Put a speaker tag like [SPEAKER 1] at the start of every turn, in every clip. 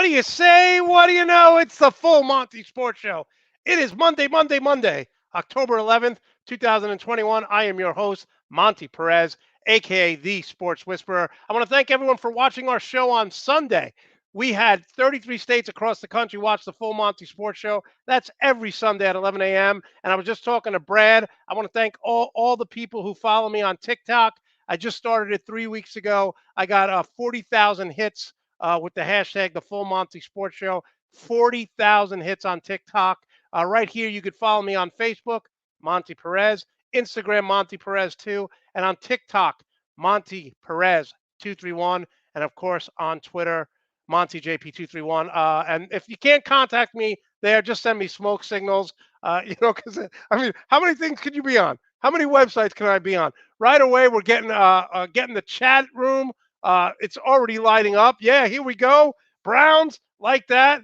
[SPEAKER 1] do you say? What do you know? It's the full Monty Sports Show. It is Monday, October 11th, 2021. I am your host, Monty Perez, aka the Sports Whisperer. I want to thank everyone for watching our show on Sunday. We had 33 states across the country watch the full Monty Sports Show. That's every Sunday at 11 a.m. And I was just talking to Brad. I want to thank all the people who follow me on TikTok. I just started it 3 weeks ago. I got 40,000 hits with the hashtag the Full Monty Sports Show. 40,000 hits on TikTok. Right here, you could follow me on Facebook, Monty Perez, Instagram, Monty Perez 2, and on TikTok, Monty Perez 231, and of course on Twitter, Monty JP 231. And if you can't contact me there, just send me smoke signals. Because I mean, how many things could you be on? How many websites can I be on? Right away, we're getting the chat room. It's already lighting up. Yeah, here we go. Browns like that.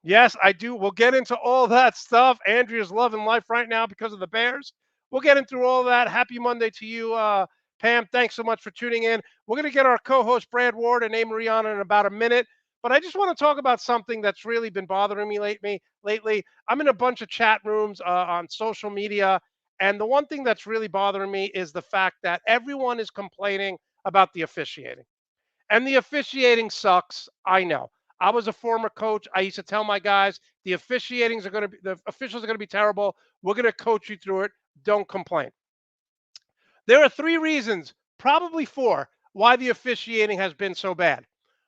[SPEAKER 1] Yes, I do. We'll get into all that stuff. Andrea's loving life right now because of the Bears. We'll get into all that. Happy Monday to you, Pam. Thanks so much for tuning in. We're going to get our co-host Brad Ward and A. Marie on in about a minute. But I just want to talk about something that's really been bothering me lately. I'm in a bunch of chat rooms on social media. And the one thing that's really bothering me is the fact that everyone is complaining about the officiating. And the officiating sucks. I know. I was a former coach. I used to tell my guys the officiatings are going to be the officials are going to be terrible. We're going to coach you through it. Don't complain. There are three reasons, probably four, why the officiating has been so bad.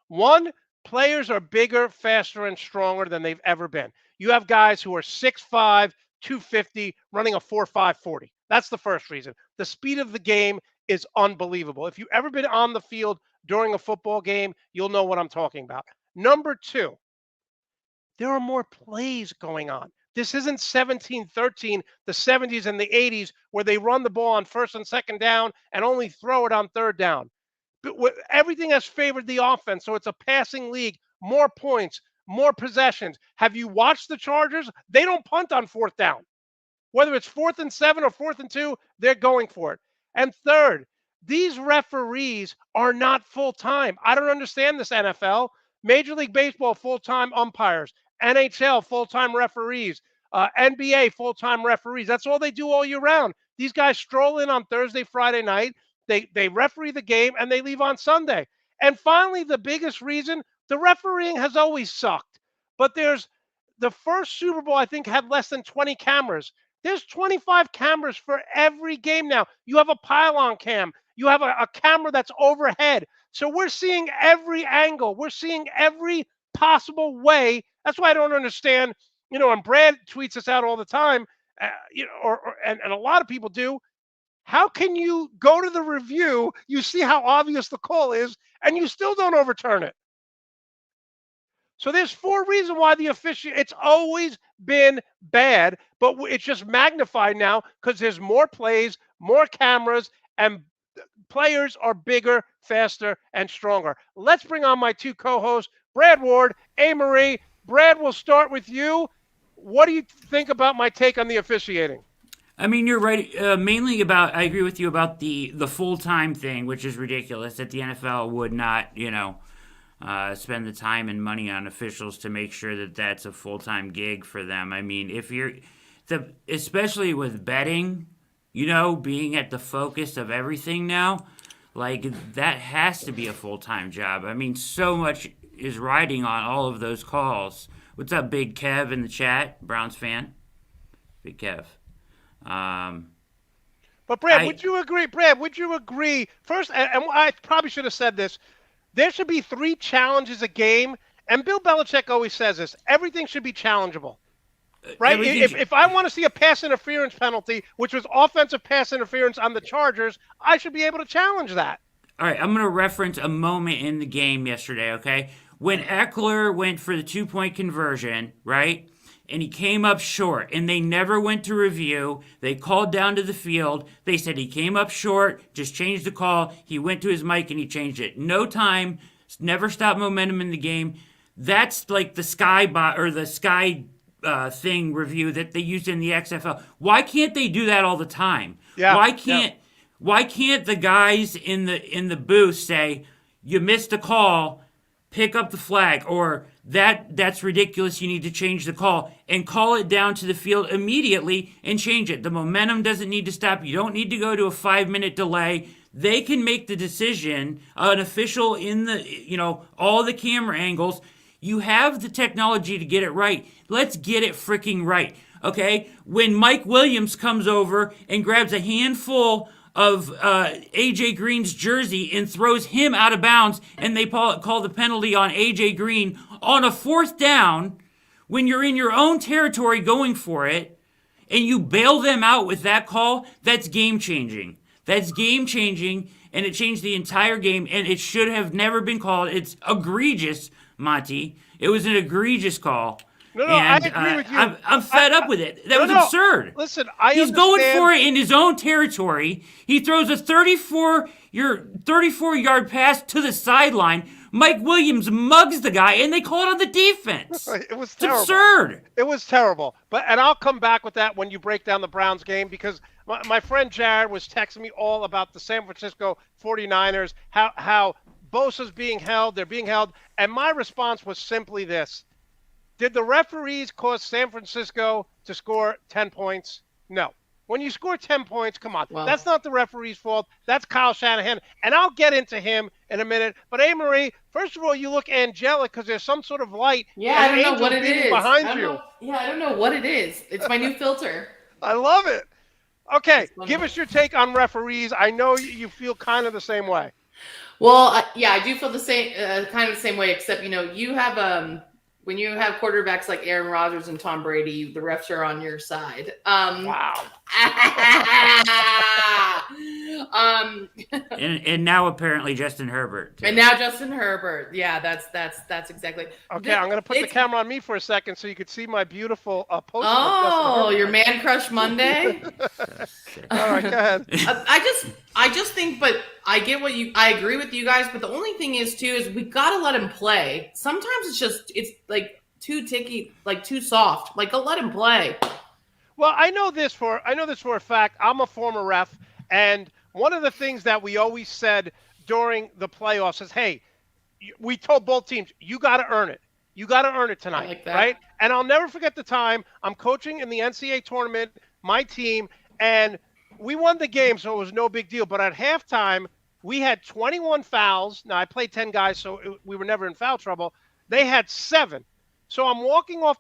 [SPEAKER 1] One, players are bigger, faster, and stronger than they've ever been. You have guys who are 6'5", 250, running a 4.5 40. That's the first reason. The speed of the game is unbelievable. If you've ever been on the field during a football game, you'll know what I'm talking about. Number two, there are more plays going on. This isn't 17-13, the 70s and the 80s, where they run the ball on first and second down and only throw it on third down. But everything has favored the offense, so it's a passing league, more points, more possessions. Have you watched the Chargers? They don't punt on fourth down. Whether it's 4th and 7 or 4th and 2, they're going for it. And third, these referees are not full-time. I don't understand this, NFL. Major League Baseball, full-time umpires. NHL, full-time referees. NBA, full-time referees. That's all they do all year round. These guys stroll in on Thursday, Friday night. They referee the game, and they leave on Sunday. And finally, the biggest reason, the refereeing has always sucked. But there's the first Super Bowl, I think, had less than 20 cameras. There's 25 cameras for every game now. You have a pylon cam. You have a camera that's overhead. So we're seeing every angle. We're seeing every possible way. That's why I don't understand, and Brad tweets us out all the time, and a lot of people do. How can you go to the review, you see how obvious the call is, and you still don't overturn it? So there's four reasons why it's always been bad, but it's just magnified now because there's more plays, more cameras, and players are bigger, faster, and stronger. Let's bring on my two co-hosts, Brad Ward, A. Marie. Brad, we'll start with you. What do you think about my take on the officiating?
[SPEAKER 2] I mean, you're right. Mainly I agree with you about the full-time thing, which is ridiculous that the NFL would not, spend the time and money on officials to make sure that that's a full-time gig for them. I mean, especially with betting, being at the focus of everything now, like that has to be a full-time job. I mean, so much is riding on all of those calls. What's up, Big Kev in the chat? Browns fan? Big Kev.
[SPEAKER 1] But Brad, would you agree? Brad, would you agree? First, and I probably should have said this, there should be 3 challenges a game, and Bill Belichick always says this, everything should be challengeable. Right? If I want to see a pass interference penalty, which was offensive pass interference on the Chargers, I should be able to challenge that.
[SPEAKER 2] All right, I'm going to reference a moment in the game yesterday, okay? When Eckler went for the 2-point conversion, right? And he came up short, and they never went to review. They called down to the field. They said he came up short, just changed the call. He went to his mic, and he changed it. No time, never stopped momentum in the game. That's like the sky thing review that they used in the XFL. Why can't they do that all the time?
[SPEAKER 1] Yeah.
[SPEAKER 2] Why can't the guys in the booth say, you missed a call, pick up the flag, or that's ridiculous, you need to change the call, and call it down to the field immediately and change it. The momentum doesn't need to stop. You don't need to go to a 5-minute delay. They can make the decision, an official in the, all the camera angles. You have the technology to get it right. Let's get it freaking right. Okay? When Mike Williams comes over and grabs a handful of AJ Green's jersey and throws him out of bounds, and they call the penalty on AJ Green on a 4th down, when you're in your own territory going for it, and you bail them out with that call, that's game changing. That's game changing, and it changed the entire game, and it should have never been called. It's egregious, Monty. It was an egregious call.
[SPEAKER 1] No,
[SPEAKER 2] and,
[SPEAKER 1] I agree with you.
[SPEAKER 2] I'm fed up with it. That was absurd.
[SPEAKER 1] Listen,
[SPEAKER 2] He's going for it in his own territory. He throws a 34-yard pass to the sideline. Mike Williams mugs the guy, and they call it on the defense.
[SPEAKER 1] It was terrible.
[SPEAKER 2] It's absurd.
[SPEAKER 1] It was terrible. And I'll come back with that when you break down the Browns game, because my friend Jared was texting me all about the San Francisco 49ers, how Bosa's being held, they're being held. And my response was simply this. Did the referees cause San Francisco to score 10 points? No. When you score 10 points, come on. Well, that's not the referee's fault. That's Kyle Shanahan. And I'll get into him in a minute. But, Marie, first of all, you look angelic because there's some sort of light.
[SPEAKER 3] Yeah, I don't know what it is.
[SPEAKER 1] Behind you.
[SPEAKER 3] I don't know what it is. It's my new filter.
[SPEAKER 1] I love it. Okay, give us your take on referees. I know you feel kind of the same way.
[SPEAKER 3] Well, I do feel the same, kind of the same way, except, you have when you have quarterbacks like Aaron Rodgers and Tom Brady, the refs are on your side.
[SPEAKER 1] Wow.
[SPEAKER 2] And now apparently Justin Herbert.
[SPEAKER 3] Too. And now Justin Herbert. Yeah, that's exactly.
[SPEAKER 1] Okay, I'm going to put the camera on me for a second so you can see my beautiful poster.
[SPEAKER 3] Oh, your man crush Monday.
[SPEAKER 1] All right, go ahead.
[SPEAKER 3] I just think, but I get I agree with you guys, but the only thing is we got to let him play. Sometimes it's like too ticky, like too soft. Like, let him play.
[SPEAKER 1] Well, I know this for a fact. I'm a former ref, and one of the things that we always said during the playoffs is, hey, we told both teams, you got to earn it. You got to earn it tonight,
[SPEAKER 3] like that.
[SPEAKER 1] Right? And I'll never forget the time I'm coaching in the NCAA tournament, my team, and we won the game, so it was no big deal. But at halftime, we had 21 fouls. Now, I played 10 guys, so we were never in foul trouble. They had 7. So I'm walking off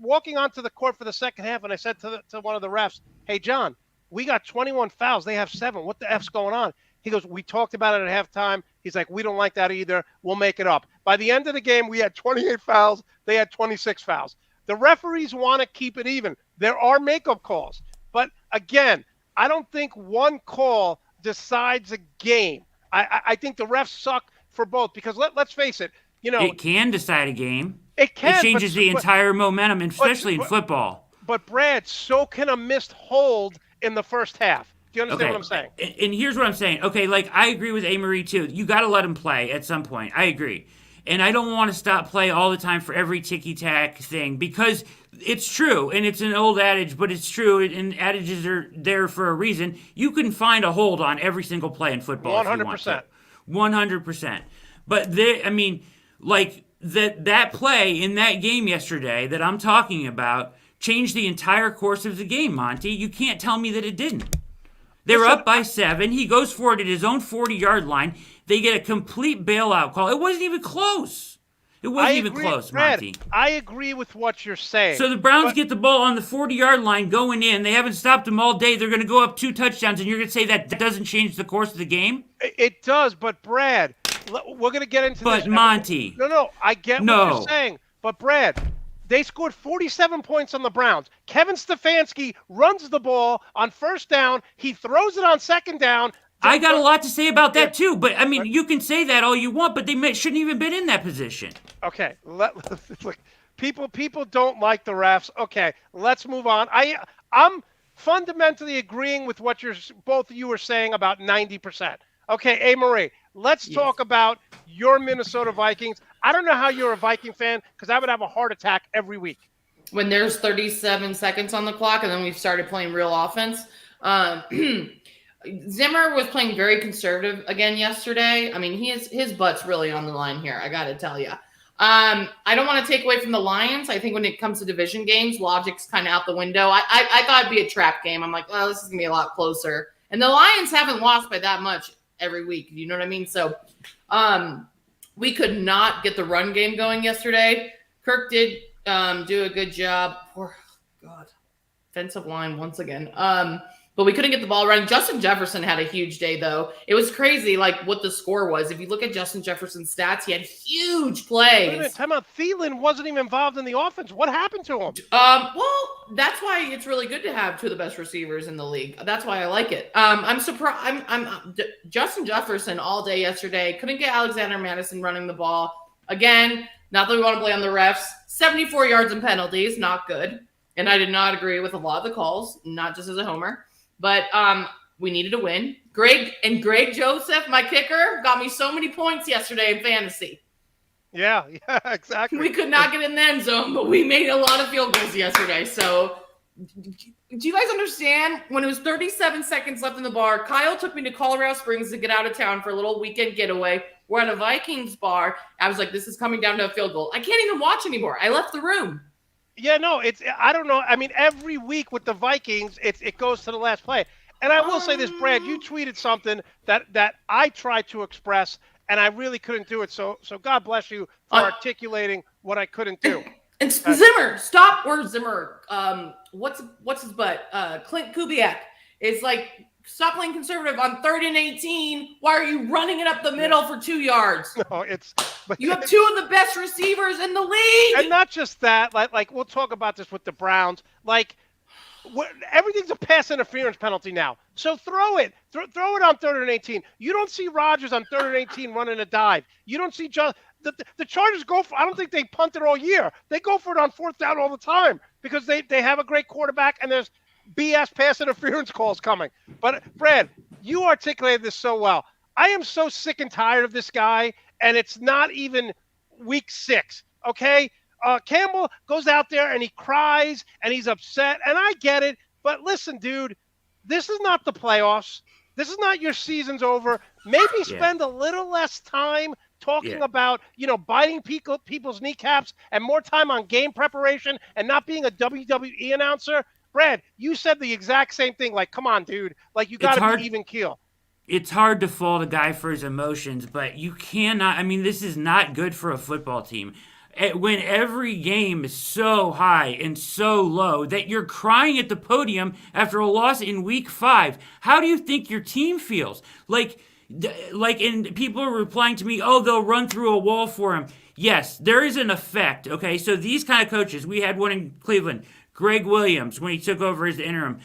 [SPEAKER 1] walking onto the court for the second half, and I said to one of the refs, "Hey, John, we got 21 fouls. They have 7. What the F's going on?" He goes, "We talked about it at halftime." He's like, "We don't like that either. We'll make it up." By the end of the game, we had 28 fouls. They had 26 fouls. The referees want to keep it even. There are makeup calls. But, again, I don't think one call decides a game. I think the refs suck for both because let's face it.
[SPEAKER 2] It can decide a game.
[SPEAKER 1] It can.
[SPEAKER 2] It changes the entire momentum, especially in football.
[SPEAKER 1] But, Brad, so can a missed hold in the first half. Do you understand what I'm saying?
[SPEAKER 2] And here's what I'm saying. Okay, I agree with Marie, too. You got to let him play at some point. I agree. And I don't want to stop play all the time for every ticky-tack thing because it's true, and it's an old adage, but it's true, and adages are there for a reason. You can find a hold on every single play in football 100%. If you want to. 100%. But, that play in that game yesterday that I'm talking about changed the entire course of the game, Monty. You can't tell me that it didn't. They were up by 7. He goes for it at his own 40-yard line. They get a complete bailout call. It wasn't even close. It wasn't even close,
[SPEAKER 1] Brad,
[SPEAKER 2] Monty.
[SPEAKER 1] I agree with what you're saying.
[SPEAKER 2] So the Browns get the ball on the 40-yard line going in. They haven't stopped them all day. They're going to go up 2 touchdowns, and you're going to say that doesn't change the course of the game?
[SPEAKER 1] It does, but Brad, we're going to get into this.
[SPEAKER 2] But Monty.
[SPEAKER 1] No, I get what you're saying. But Brad, they scored 47 points on the Browns. Kevin Stefanski runs the ball on first down. He throws it on second down.
[SPEAKER 2] I got a lot to say about that, too. But, you can say that all you want, but they shouldn't even been in that position.
[SPEAKER 1] Okay. Look, people don't like the refs. Okay, let's move on. I'm fundamentally agreeing with what both of you are saying about 90%. Okay, Marie, let's talk about your Minnesota Vikings. I don't know how you're a Viking fan because I would have a heart attack every week.
[SPEAKER 3] When there's 37 seconds on the clock and then we've started playing real offense. Zimmer was playing very conservative again yesterday. I mean, his butt's really on the line here. I got to tell you. I don't want to take away from the Lions. I think when it comes to division games, logic's kind of out the window. I thought it'd be a trap game. I'm like, oh, this is gonna be a lot closer. And the Lions haven't lost by that much every week. You know what I mean? So, we could not get the run game going yesterday. Kirk did do a good job. Poor God, offensive line once again. But we couldn't get the ball running. Justin Jefferson had a huge day, though. It was crazy, like what the score was. If you look at Justin Jefferson's stats, he had huge plays.
[SPEAKER 1] Wait a minute, time out. Thielen wasn't even involved in the offense. What happened to him?
[SPEAKER 3] Well, that's why it's really good to have two of the best receivers in the league. That's why I like it. I'm surprised. Justin Jefferson all day yesterday. Couldn't get Alexander Madison running the ball again. Not that we want to blame on the refs. 74 yards and penalties, not good. And I did not agree with a lot of the calls, not just as a homer. But we needed a win. Greg Joseph, my kicker, got me so many points yesterday in fantasy.
[SPEAKER 1] Yeah, exactly.
[SPEAKER 3] We could not get in the end zone, but we made a lot of field goals yesterday. So do you guys understand? When it was 37 seconds left in the bar, Kyle took me to Colorado Springs to get out of town for a little weekend getaway. We're at a Vikings bar. I was like, this is coming down to a field goal. I can't even watch anymore. I left the room.
[SPEAKER 1] Yeah, no, I don't know. I mean, every week with the Vikings, it goes to the last play. And I will say this, Brad, you tweeted something that I tried to express, and I really couldn't do it. So God bless you for articulating what I couldn't do.
[SPEAKER 3] And Zimmer, stop. Or Zimmer, what's his butt? Clint Kubiak is like, stop playing conservative on 3rd and 18. Why are you running it up the middle for 2 yards?
[SPEAKER 1] No,
[SPEAKER 3] you have two of the best receivers in the league.
[SPEAKER 1] And not just that, like we'll talk about this with the Browns. Like, everything's a pass interference penalty now. So throw it. Throw it on 3rd and 18. You don't see Rodgers on 3rd and 18 running a dive. You don't see the Chargers go for. I don't think they punt it all year. They go for it on 4th down all the time because they have a great quarterback and there's BS pass interference calls coming. But Brad, you articulated this so well. I am so sick and tired of this guy, and it's not even week 6. Okay, Campbell goes out there and he cries and he's upset, and I get it. But listen, dude, this is not the playoffs. This is not your season's over. Maybe spend a little less time talking about, biting people's kneecaps and more time on game preparation and not being a WWE announcer. Brad, you said the exact same thing. Like, come on, dude. Like, you got to be even keel.
[SPEAKER 2] It's hard to fault a guy for his emotions, but you cannot. I mean, this is not good for a football team. When every game is so high and so low that you're crying at the podium after a loss in week 5, how do you think your team feels? And people are replying to me, oh, they'll run through a wall for him. Yes, there is an effect, okay? So these kind of coaches, we had one in Cleveland, Greg Williams, when he took over as the interim,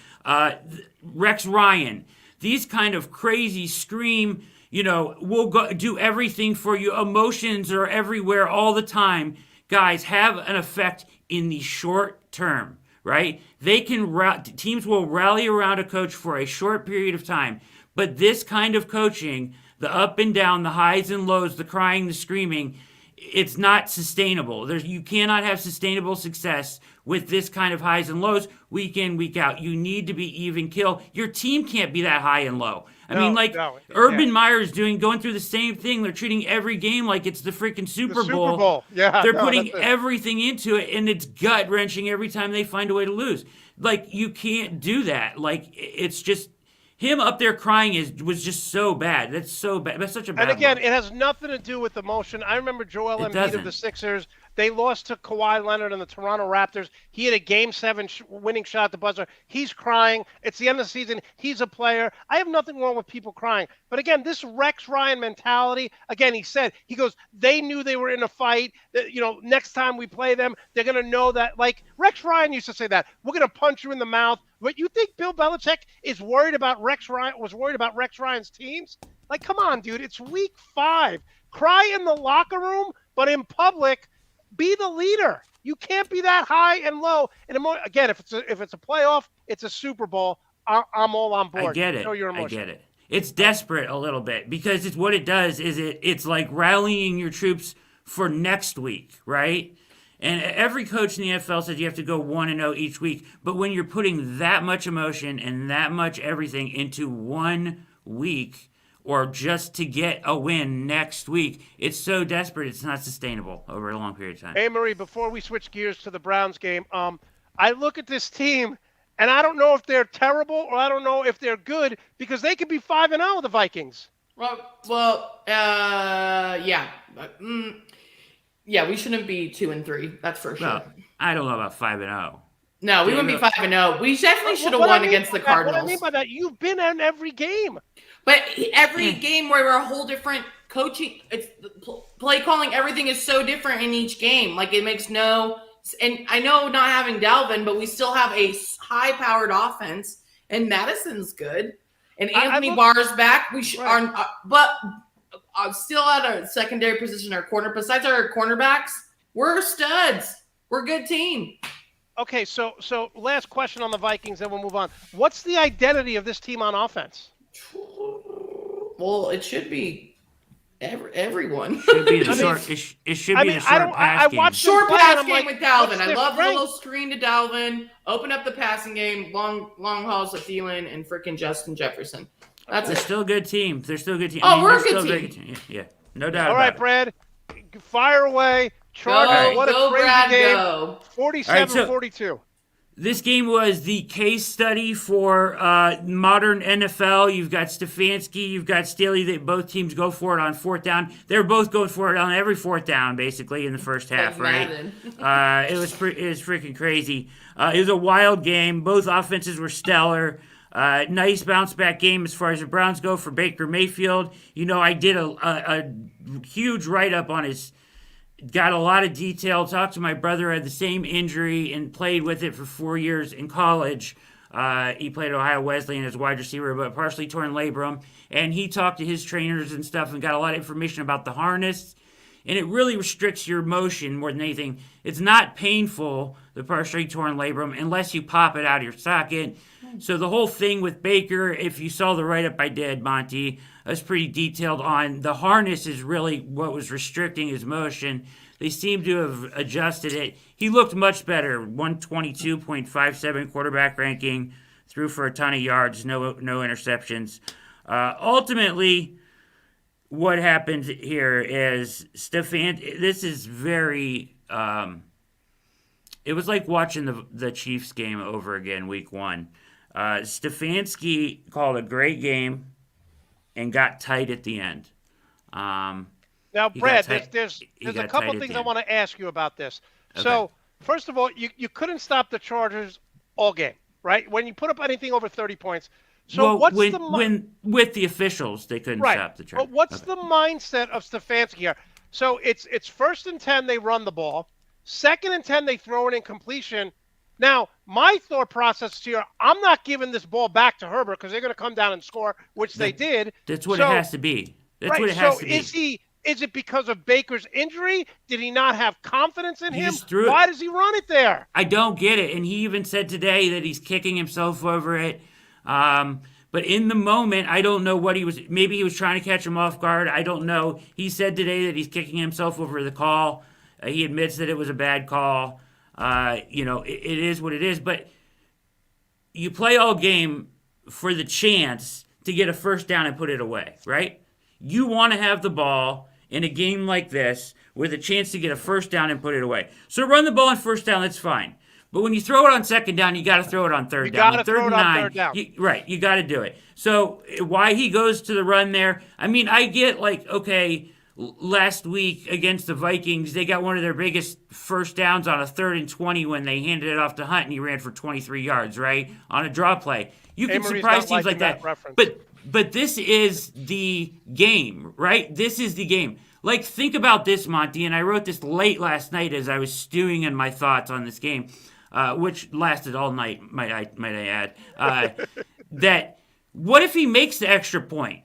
[SPEAKER 2] Rex Ryan, these kind of crazy scream, we'll go do everything for you. Emotions are everywhere all the time. Guys, have an effect in the short term, right? Teams will rally around a coach for a short period of time. But this kind of coaching, the up and down, the highs and lows, the crying, the screaming, it's not sustainable. You cannot have sustainable success with this kind of highs and lows week in, week out. You need to be even kill. Your team can't be that high and low. Urban Meyer's going through the same thing. They're treating every game like it's the freaking Super Bowl.
[SPEAKER 1] Yeah,
[SPEAKER 2] they're putting everything into it, and it's gut-wrenching every time they find a way to lose. Like, you can't do that. Like, it's just... Him up there crying was just so bad. That's so bad. That's such a bad
[SPEAKER 1] And again,
[SPEAKER 2] look.
[SPEAKER 1] it has nothing to do with emotion. I remember Joel Embiid of the Sixers. They lost to Kawhi Leonard and the Toronto Raptors. He had a Game 7 winning shot at the buzzer. He's crying. It's the end of the season. He's a player. I have nothing wrong with people crying. But again, this Rex Ryan mentality, again, he goes, they knew they were in a fight. Next time we play them, they're going to know that. Like, Rex Ryan used to say that. We're going to punch you in the mouth. But you think Bill Belichick was worried about Rex Ryan's teams? Like, come on, dude. It's week 5. Cry in the locker room, but in public, be the leader. You can't be that high and low. And again, if it's a playoff, it's a Super Bowl. I'm all on board.
[SPEAKER 2] I get it.
[SPEAKER 1] Show your emotion.
[SPEAKER 2] I get it. It's desperate a little bit because what it does is it's like rallying your troops for next week, right? And every coach in the NFL says you have to go 1-0 each week. But when you're putting that much emotion and that much everything into 1 week, or just to get a win next week, it's so desperate it's not sustainable over a long period of time.
[SPEAKER 1] Hey, Marie, before we switch gears to the Browns game, I look at this team, and I don't know if they're terrible or I don't know if they're good because they could be 5-0, the Vikings.
[SPEAKER 3] Yeah. Yeah, we shouldn't be 2-3. That's for sure.
[SPEAKER 2] Well, I don't know about 5-0.
[SPEAKER 3] No, we wouldn't be 5-0. We definitely should have won against the Cardinals.
[SPEAKER 1] What I mean by that, you've been in every game.
[SPEAKER 3] But every game where we're a whole different coaching, it's play calling, everything is so different in each game. Like it makes no. And I know not having Dalvin, but we still have a high-powered offense, and Madison's good, and Anthony Barr's back. We but still at our secondary position, our corner. Besides our cornerbacks, we're studs. We're a good team.
[SPEAKER 1] Okay, so last question on the Vikings, then we'll move on. What's the identity of this team on offense?
[SPEAKER 3] Well, it should be everyone.
[SPEAKER 2] Should be the short. It should be the short pass game.
[SPEAKER 3] Short pass game with Dalvin. I love the little screen to Dalvin. Open up the passing game. Long hauls to Thielen and freaking Justin Jefferson.
[SPEAKER 2] They're still a good team. They're still a good team.
[SPEAKER 3] We're a good team.
[SPEAKER 2] Yeah, no doubt.
[SPEAKER 1] All right, Brad, fire away. Chargers, what a crazy game. 47-42.
[SPEAKER 2] This game was the case study for modern NFL. You've got Stefanski, you've got Staley. Both teams go for it on fourth down. They're both going for it on every fourth down, basically, in the first half, right? It was freaking crazy. It was a wild game. Both offenses were stellar. Nice bounce-back game as far as the Browns go for Baker Mayfield. You know, I did a huge write-up on his... Got a lot of detail. Talked to my brother, had the same injury and played with it for 4 years in college. He played at Ohio Wesleyan as a wide receiver, but partially torn labrum. And he talked to his trainers and stuff and got a lot of information about the harness. And it really restricts your motion more than anything. It's not painful, the partially torn labrum, unless you pop it out of your socket. So the whole thing with Baker, if you saw the write-up I did, Monte, I was pretty detailed on the harness is really what was restricting his motion. They seem to have adjusted it. He looked much better, 122.57 quarterback ranking, threw for a ton of yards, no interceptions. Ultimately, what happened here is this is very... it was like watching the Chiefs game over again, week 1. Stefanski called a great game and got tight at the end.
[SPEAKER 1] Now, Brad, there's a couple things I want to ask you about this. Okay. So, first of all, you couldn't stop the Chargers all game, right? When you put up anything over 30 points. So
[SPEAKER 2] when with the officials, they couldn't stop the Chargers.
[SPEAKER 1] But what's the mindset of Stefanski here? So it's 1st and 10, they run the ball. 2nd and 10, they throw an incompletion. Now, my thought process here, I'm not giving this ball back to Herbert because they're going to come down and score, which they did.
[SPEAKER 2] That's what it has to be. That's what it has to be.
[SPEAKER 1] Is it because of Baker's injury? Did he not have confidence in him?
[SPEAKER 2] Threw
[SPEAKER 1] Why does he run it there?
[SPEAKER 2] I don't get it. And he even said today that he's kicking himself over it. But in the moment, I don't know what he was. Maybe he was trying to catch him off guard. I don't know. He said today that he's kicking himself over the call. He admits that it was a bad call. It is what it is. But you play all game for the chance to get a first down and put it away, right? You want to have the ball in a game like this with a chance to get a first down and put it away. So run the ball on first down, that's fine. But when you throw it on 2nd down, you got to throw it on 3rd down.
[SPEAKER 1] You got to throw it on 3rd down.
[SPEAKER 2] You got to do it. So why he goes to the run there, I mean, I get last week against the Vikings, they got one of their biggest first downs on a 3rd and 20 when they handed it off to Hunt and he ran for 23 yards, right, on a draw play. You can surprise teams like that. But this is the game, right? This is the game. Like, think about this, Monte, and I wrote this late last night as I was stewing in my thoughts on this game, which lasted all night, might I add. That what if he makes the extra point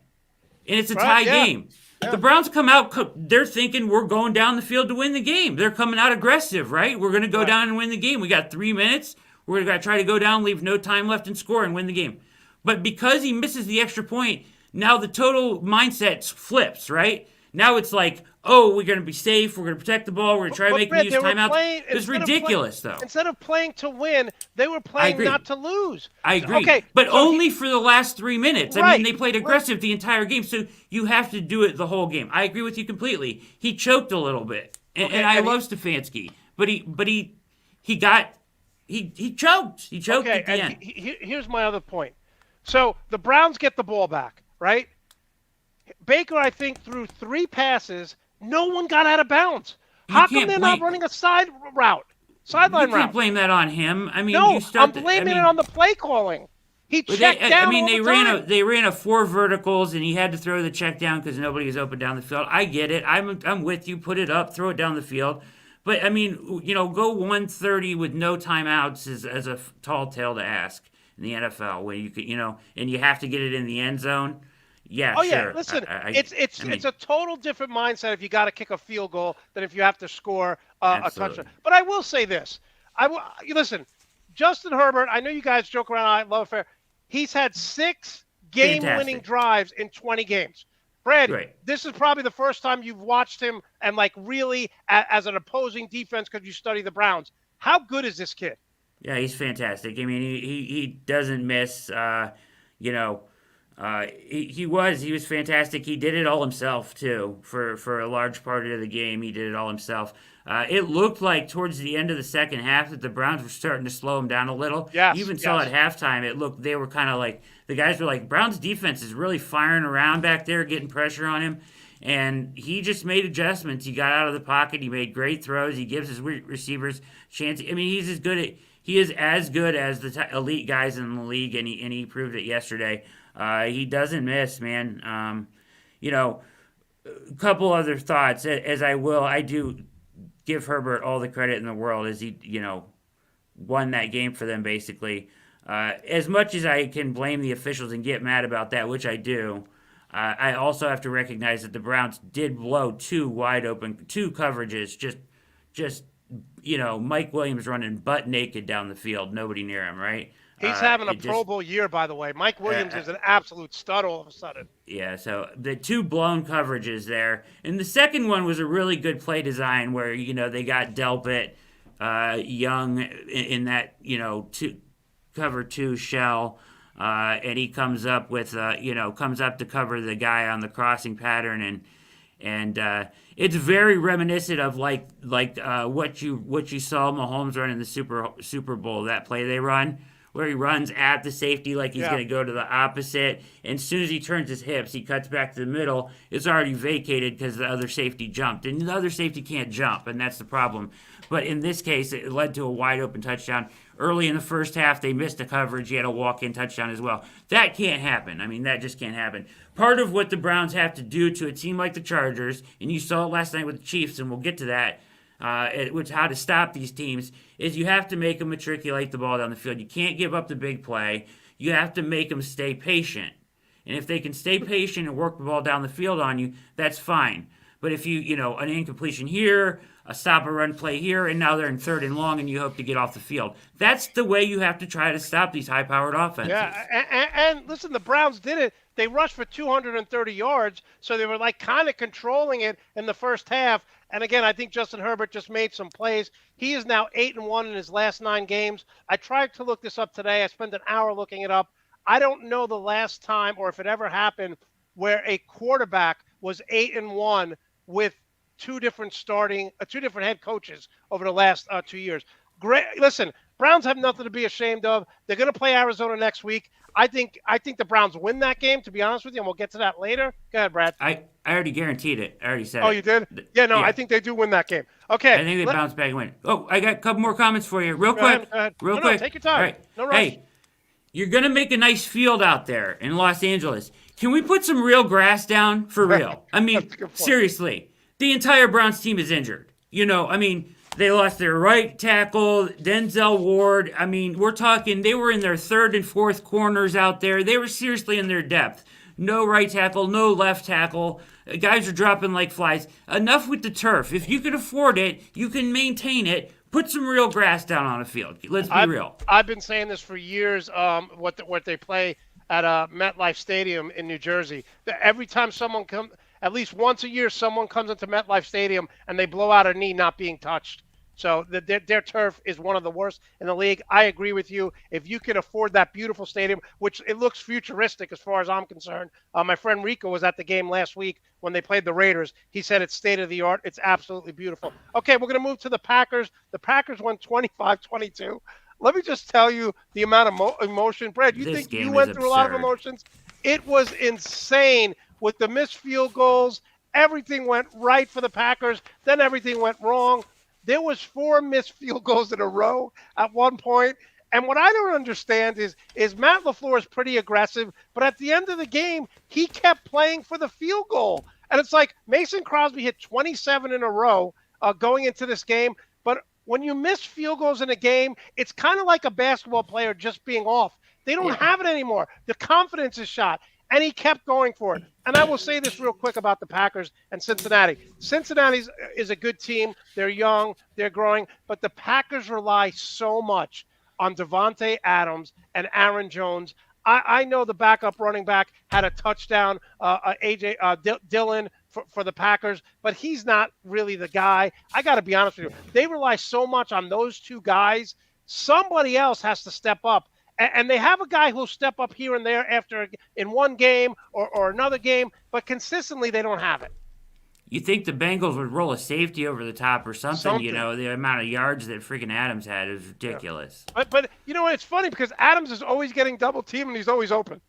[SPEAKER 2] and it's a tie game? Yeah. The Browns come out, they're thinking we're going down the field to win the game. They're coming out aggressive, right? We're going to go down and win the game. We got 3 minutes. We're going to try to go down, leave no time left and score and win the game. But because he misses the extra point, now the total mindset flips, right? Now it's like, oh, we're going to be safe. We're going to protect the ball. We're going to try to make them
[SPEAKER 1] Brad,
[SPEAKER 2] use
[SPEAKER 1] they were
[SPEAKER 2] timeouts.
[SPEAKER 1] playing
[SPEAKER 2] It's ridiculous, though.
[SPEAKER 1] Instead of playing to win, they were
[SPEAKER 2] I
[SPEAKER 1] playing
[SPEAKER 2] agree.
[SPEAKER 1] not to lose.
[SPEAKER 2] I agree.
[SPEAKER 1] Okay,
[SPEAKER 2] but
[SPEAKER 1] so
[SPEAKER 2] only for the last 3 minutes. I
[SPEAKER 1] Right,
[SPEAKER 2] mean, they played aggressive the entire game, so you have to do it the whole game. I agree with you completely. He choked a little bit, and I love Stefanski, but he choked. He choked at the end.
[SPEAKER 1] Here's my other point. So the Browns get the ball back, right? Baker, I think, threw 3 passes. No one got out of bounds. How come they're not running a sideline route?
[SPEAKER 2] You can't blame that on him. I mean,
[SPEAKER 1] no, I'm blaming it on the play calling. He checked down.
[SPEAKER 2] I mean,
[SPEAKER 1] all
[SPEAKER 2] they ran a 4 verticals, and he had to throw the check down because nobody was open down the field. I get it. I'm with you. Put it up, throw it down the field. But I mean, go 130 with no timeouts is as a tall tale to ask in the NFL. When you could, and you have to get it in the end zone. Yeah,
[SPEAKER 1] oh
[SPEAKER 2] sure.
[SPEAKER 1] yeah, listen, it's a total different mindset if you got to kick a field goal than if you have to score a touchdown. But I will say this: listen, Justin Herbert. I know you guys joke around. I love fair. He's had 6 game-winning drives in 20 games. Brad, this is probably the first time you've watched him and really as an opposing defense because you study the Browns. How good is this kid?
[SPEAKER 2] Yeah, he's fantastic. I mean, he doesn't miss. He was fantastic. He did it all himself too. For a large part of the game, he did it all himself. It looked like towards the end of the second half that the Browns were starting to slow him down a little.
[SPEAKER 1] Yes,
[SPEAKER 2] you even saw at halftime. They were kind of like the guys were like, Browns defense is really firing around back there, getting pressure on him, and he just made adjustments. He got out of the pocket. He made great throws. He gives his receivers chance. I mean, he is as good as the elite guys in the league, and he proved it yesterday. He doesn't miss, man. A couple other thoughts, I do give Herbert all the credit in the world as he, won that game for them, basically. As much as I can blame the officials and get mad about that, which I do, I also have to recognize that the Browns did blow 2 wide open, 2 coverages, just Mike Williams running butt naked down the field, nobody near him, right?
[SPEAKER 1] He's having a Pro Bowl year, by the way. Mike Williams is an absolute stud all of a sudden.
[SPEAKER 2] Yeah, so the 2 blown coverages there. And the second one was a really good play design where, they got Delpit, Young in that, cover 2 shell. And he comes up with, comes up to cover the guy on the crossing pattern. And it's very reminiscent of what you saw Mahomes run in the Super Bowl, that play they run, where he runs at the safety like he's going to go to the opposite. And as soon as he turns his hips, he cuts back to the middle. It's already vacated because the other safety jumped. And the other safety can't jump, and that's the problem. But in this case, it led to a wide-open touchdown. Early in the first half, they missed a coverage. He had a walk-in touchdown as well. That can't happen. I mean, that just can't happen. Part of what the Browns have to do to a team like the Chargers, and you saw it last night with the Chiefs, and we'll get to that, which how to stop these teams, is you have to make them matriculate the ball down the field. You can't give up the big play. You have to make them stay patient. And if they can stay patient and work the ball down the field on you, that's fine. But if an incompletion here, a stop and run play here, and now they're in 3rd and long and you hope to get off the field. That's the way you have to try to stop these high-powered offenses.
[SPEAKER 1] Yeah, and listen, the Browns did it. They rushed for 230 yards, so they were kind of controlling it in the first half. And again, I think Justin Herbert just made some plays. He is now 8-1 in his last 9 games. I tried to look this up today. I spent an hour looking it up. I don't know the last time or if it ever happened where a quarterback was 8-1 with 2 different head coaches over the last 2 years. Great. Listen, Browns have nothing to be ashamed of. They're going to play Arizona next week. I think the Browns win that game, to be honest with you, and we'll get to that later. Go ahead, Brad.
[SPEAKER 2] I already guaranteed it. I already said it.
[SPEAKER 1] Oh, you did? Yeah, no, I think they do win that game. Okay.
[SPEAKER 2] I think they bounce back and win. Oh, I got a couple more comments for you. Real quick.
[SPEAKER 1] Go ahead.
[SPEAKER 2] Real quick.
[SPEAKER 1] Take your time.
[SPEAKER 2] All right.
[SPEAKER 1] No rush.
[SPEAKER 2] Hey, you're going to make a nice field out there in Los Angeles. Can we put some real grass down for real? I mean, seriously. The entire Browns team is injured. They lost their right tackle, Denzel Ward. I mean, we're talking, they were in their 3rd and 4th corners out there. They were seriously in their depth. No right tackle, no left tackle. Guys are dropping like flies. Enough with the turf. If you can afford it, you can maintain it. Put some real grass down on the field. Let's be real.
[SPEAKER 1] I've been saying this for years, what they play at MetLife Stadium in New Jersey. Every time someone comes, at least once a year, someone comes into MetLife Stadium and they blow out a knee not being touched. So their turf is one of the worst in the league. I agree with you. If you can afford that beautiful stadium, which it looks futuristic as far as I'm concerned. My friend Rico was at the game last week when they played the Raiders. He said it's state of the art. It's absolutely beautiful. Okay, we're going to move to the Packers. The Packers won 25-22. Let me just tell you the amount of emotion. Brad, you think you went through a lot of emotions? It was insane with the missed field goals. Everything went right for the Packers. Then everything went wrong. There was 4 missed field goals in a row at one point. And what I don't understand is Matt LaFleur is pretty aggressive, but at the end of the game, he kept playing for the field goal. And it's like Mason Crosby hit 27 in a row going into this game. But when you miss field goals in a game, it's kind of like a basketball player just being off. They don't have it anymore. The confidence is shot. And he kept going for it. And I will say this real quick about the Packers and Cincinnati. Cincinnati is a good team. They're young. They're growing. But the Packers rely so much on Devontae Adams and Aaron Jones. I know the backup running back had a touchdown, Dillon, for the Packers, but he's not really the guy. I got to be honest with you. They rely so much on those two guys. Somebody else has to step up. And they have a guy who'll step up here and there in one game or another game, but consistently they don't have it.
[SPEAKER 2] You think the Bengals would roll a safety over the top or something. You know, the amount of yards that freaking Adams had is ridiculous.
[SPEAKER 1] Yeah. But you know, it's funny because Adams is always getting double teamed and he's always open.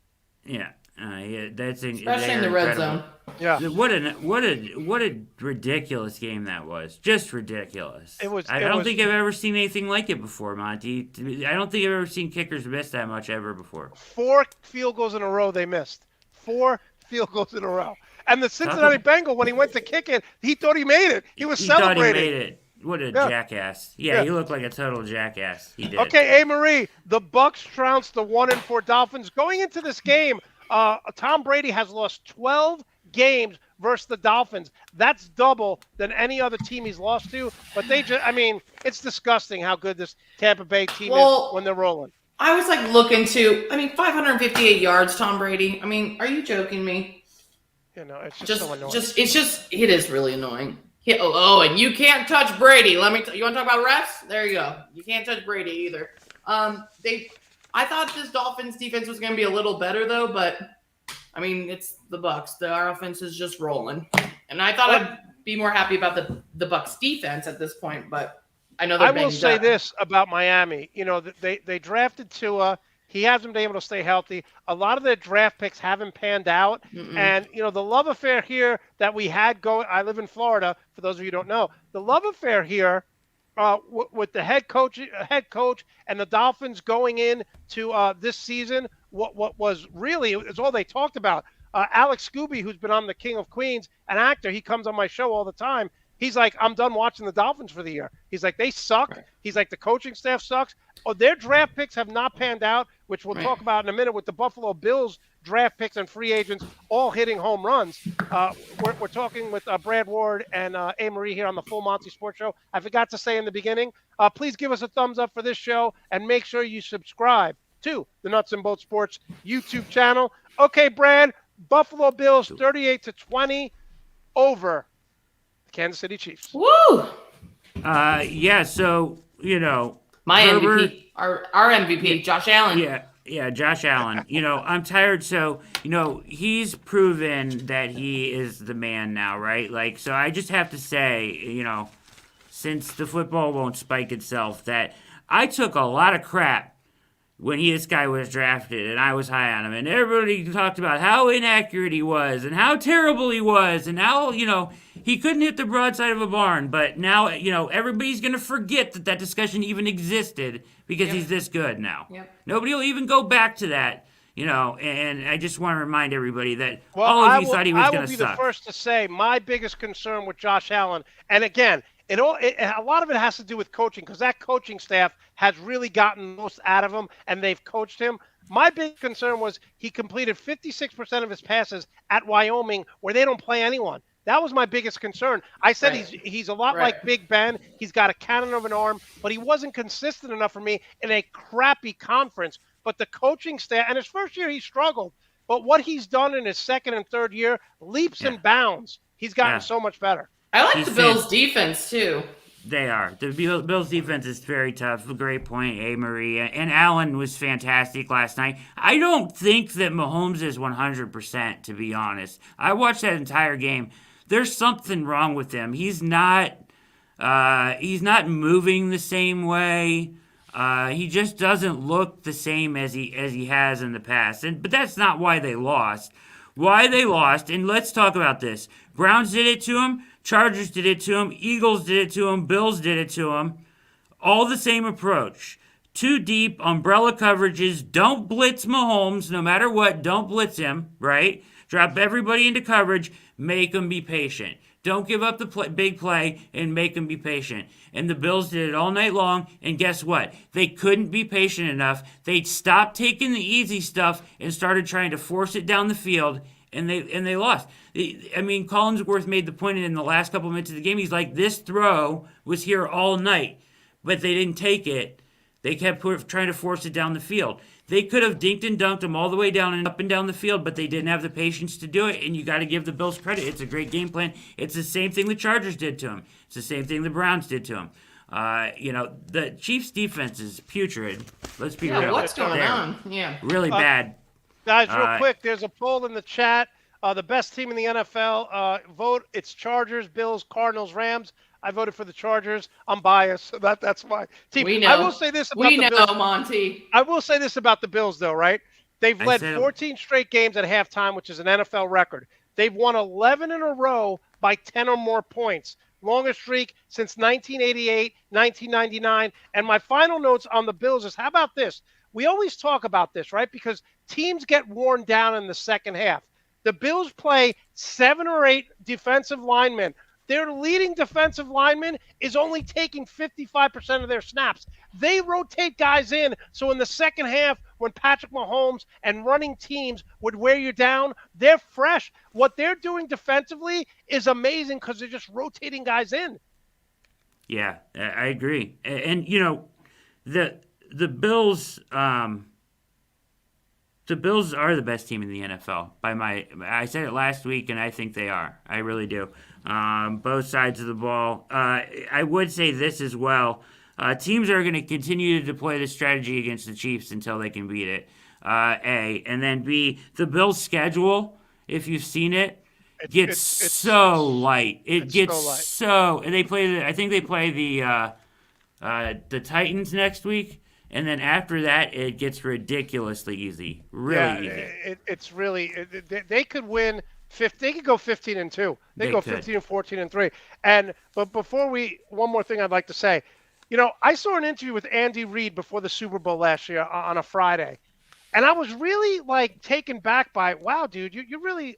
[SPEAKER 2] Yeah. That's
[SPEAKER 3] especially in the red zone.
[SPEAKER 2] Yeah. What a ridiculous game that was. Just ridiculous. I don't think I've ever seen anything like it before, Monty. I don't think I've ever seen kickers miss that much ever before.
[SPEAKER 1] 4 field goals in a row they missed. 4 field goals in a row. And the Cincinnati Bengal, when he went to kick it, he thought he made it. He was celebrating.
[SPEAKER 2] Thought he made it. What a jackass. Yeah, he looked like a total jackass. He did.
[SPEAKER 1] Okay, A-Marie, the Bucs trounced the 1-4 Dolphins. Going into this game, Tom Brady has lost 12 games versus the Dolphins. That's double than any other team he's lost to. But it's disgusting how good this Tampa Bay team is when they're rolling.
[SPEAKER 3] I was looking to, 558 yards, Tom Brady. Are you joking me?
[SPEAKER 1] You know, it's just so annoying.
[SPEAKER 3] It is really annoying. And you can't touch Brady. You want to talk about refs? There you go. You can't touch Brady either. I thought this Dolphins defense was going to be a little better though, but it's the Bucs. Our offense is just rolling, and I thought I'd be more happy about the Bucs defense at this point. But I know they're banged up. I will say
[SPEAKER 1] this about Miami. You know, they drafted Tua. He hasn't been able to stay healthy. A lot of their draft picks haven't panned out. And, the love affair here that we had going, I live in Florida, for those of you who don't know, the love affair here with the head coach and the Dolphins going into this season, what was really, it's all they talked about. Alex Scooby, who's been on The King of Queens, an actor, he comes on my show all the time. He's like, I'm done watching the Dolphins for the year. He's like, they suck. Right. He's like, the coaching staff sucks. Their draft picks have not panned out, which we'll talk about in a minute with the Buffalo Bills draft picks and free agents all hitting home runs. We're talking with Brad Ward and A-Marie here on the Full Monty Sports Show. I forgot to say in the beginning, please give us a thumbs up for this show and make sure you subscribe to the Nuts and Bolts Sports YouTube channel. Okay, Brad, Buffalo Bills 38-20 over Kansas City Chiefs.
[SPEAKER 3] Woo!
[SPEAKER 2] So,
[SPEAKER 3] my
[SPEAKER 2] Herbert,
[SPEAKER 3] MVP, our MVP, Josh Allen.
[SPEAKER 2] Yeah, Josh Allen. I'm tired. So, he's proven that he is the man now, right? So I just have to say, since the football won't spike itself, that I took a lot of crap when this guy was drafted and I was high on him, and everybody talked about how inaccurate he was and how terrible he was and how, he couldn't hit the broadside of a barn. But now, everybody's going to forget that discussion even existed because he's this good now.
[SPEAKER 3] Yep.
[SPEAKER 2] Nobody will even go back to that, and I just want to remind everybody that all of you thought he was going to suck.
[SPEAKER 1] I will be the first to say my biggest concern with Josh Allen, and again, a lot of it has to do with coaching because that coaching staff has really gotten most out of him and they've coached him. My big concern was he completed 56% of his passes at Wyoming where they don't play anyone. That was my biggest concern. I said he's a lot like Big Ben. He's got a cannon of an arm, but he wasn't consistent enough for me in a crappy conference. But the coaching staff, and his first year he struggled, but what he's done in his second and third year, leaps
[SPEAKER 2] Yeah.
[SPEAKER 1] and bounds. He's gotten
[SPEAKER 2] Yeah.
[SPEAKER 1] so much better.
[SPEAKER 3] I like
[SPEAKER 2] He's
[SPEAKER 3] the Bills' defense too.
[SPEAKER 2] They are. The Bills' defense is very tough. Great point, Marie. And Allen was fantastic last night. I don't think that Mahomes is 100%, to be honest. I watched that entire game. There's something wrong with him. He's not moving the same way. He just doesn't look the same as he has in the past. But that's not why they lost. Why they lost, and let's talk about this. Browns did it to him. Chargers did it to him. Eagles did it to him. Bills did it to him. All the same approach. Too deep, umbrella coverages. Don't blitz Mahomes, no matter what. Don't blitz him, right? Drop everybody into coverage. Make him be patient. Don't give up the big play and make him be patient. And the Bills did it all night long, and guess what? They couldn't be patient enough. They stopped taking the easy stuff and started trying to force it down the field, and they lost. I mean, Collinsworth made the point in the last couple minutes of the game. He's like, this throw was here all night, but they didn't take it. They kept trying to force it down the field. They could have dinked and dunked them all the way down and up and down the field, but they didn't have the patience to do it, and you got to give the Bills credit. It's a great game plan. It's the same thing the Chargers did to them. It's the same thing the Browns did to them. The Chiefs' defense is putrid. Let's be real.
[SPEAKER 3] What's going on? Yeah.
[SPEAKER 2] Really bad.
[SPEAKER 1] Guys, real quick, there's a poll in the chat. The best team in the NFL, vote. It's Chargers, Bills, Cardinals, Rams. I voted for the Chargers. I'm biased. So that's my team.
[SPEAKER 3] We know.
[SPEAKER 1] I will say this about the Bills.
[SPEAKER 3] Monte.
[SPEAKER 1] I will say this about the Bills, though, right? They've led 14 straight games at halftime, which is an NFL record. They've won 11 in a row by 10 or more points. Longest streak since 1988, 1999. And my final notes on the Bills is, how about this? We always talk about this, right? Because teams get worn down in the second half. The Bills play 7 or 8 defensive linemen. Their leading defensive lineman is only taking 55% of their snaps. They rotate guys in, so in the second half, when Patrick Mahomes and running teams would wear you down, they're fresh. What they're doing defensively is amazing because they're just rotating guys in.
[SPEAKER 2] Yeah, I agree. And the Bills. The Bills are the best team in the NFL. I said it last week, and I think they are. I really do. Both sides of the ball. I would say this as well. Teams are going to continue to deploy this strategy against the Chiefs until they can beat it. A. And then B, the Bills' schedule, if you've seen it, gets so light. It gets so. And I think they play the Titans next week. And then after that, it gets ridiculously easy. Really easy.
[SPEAKER 1] It's really they could win. They could go 15-2. They go 15-14-3. But before one more thing I'd like to say. I saw an interview with Andy Reid before the Super Bowl last year on a Friday, and I was really taken back by, wow, dude, you're really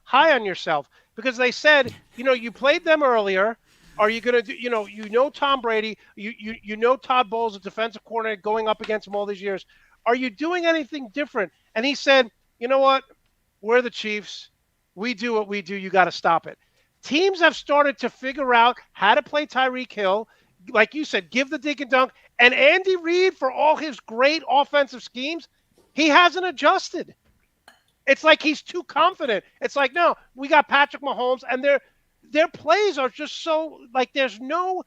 [SPEAKER 1] high on yourself, because they said, you played them earlier. Are you going to do, Tom Brady, you know Todd Bowles, a defensive coordinator, going up against him all these years. Are you doing anything different? And he said, you know what? We're the Chiefs. We do what we do. You got to stop it. Teams have started to figure out how to play Tyreek Hill. Like you said, give the dink and dunk. And Andy Reid, for all his great offensive schemes, he hasn't adjusted. It's like he's too confident. It's like, no, we got Patrick Mahomes, and their plays are just so there's no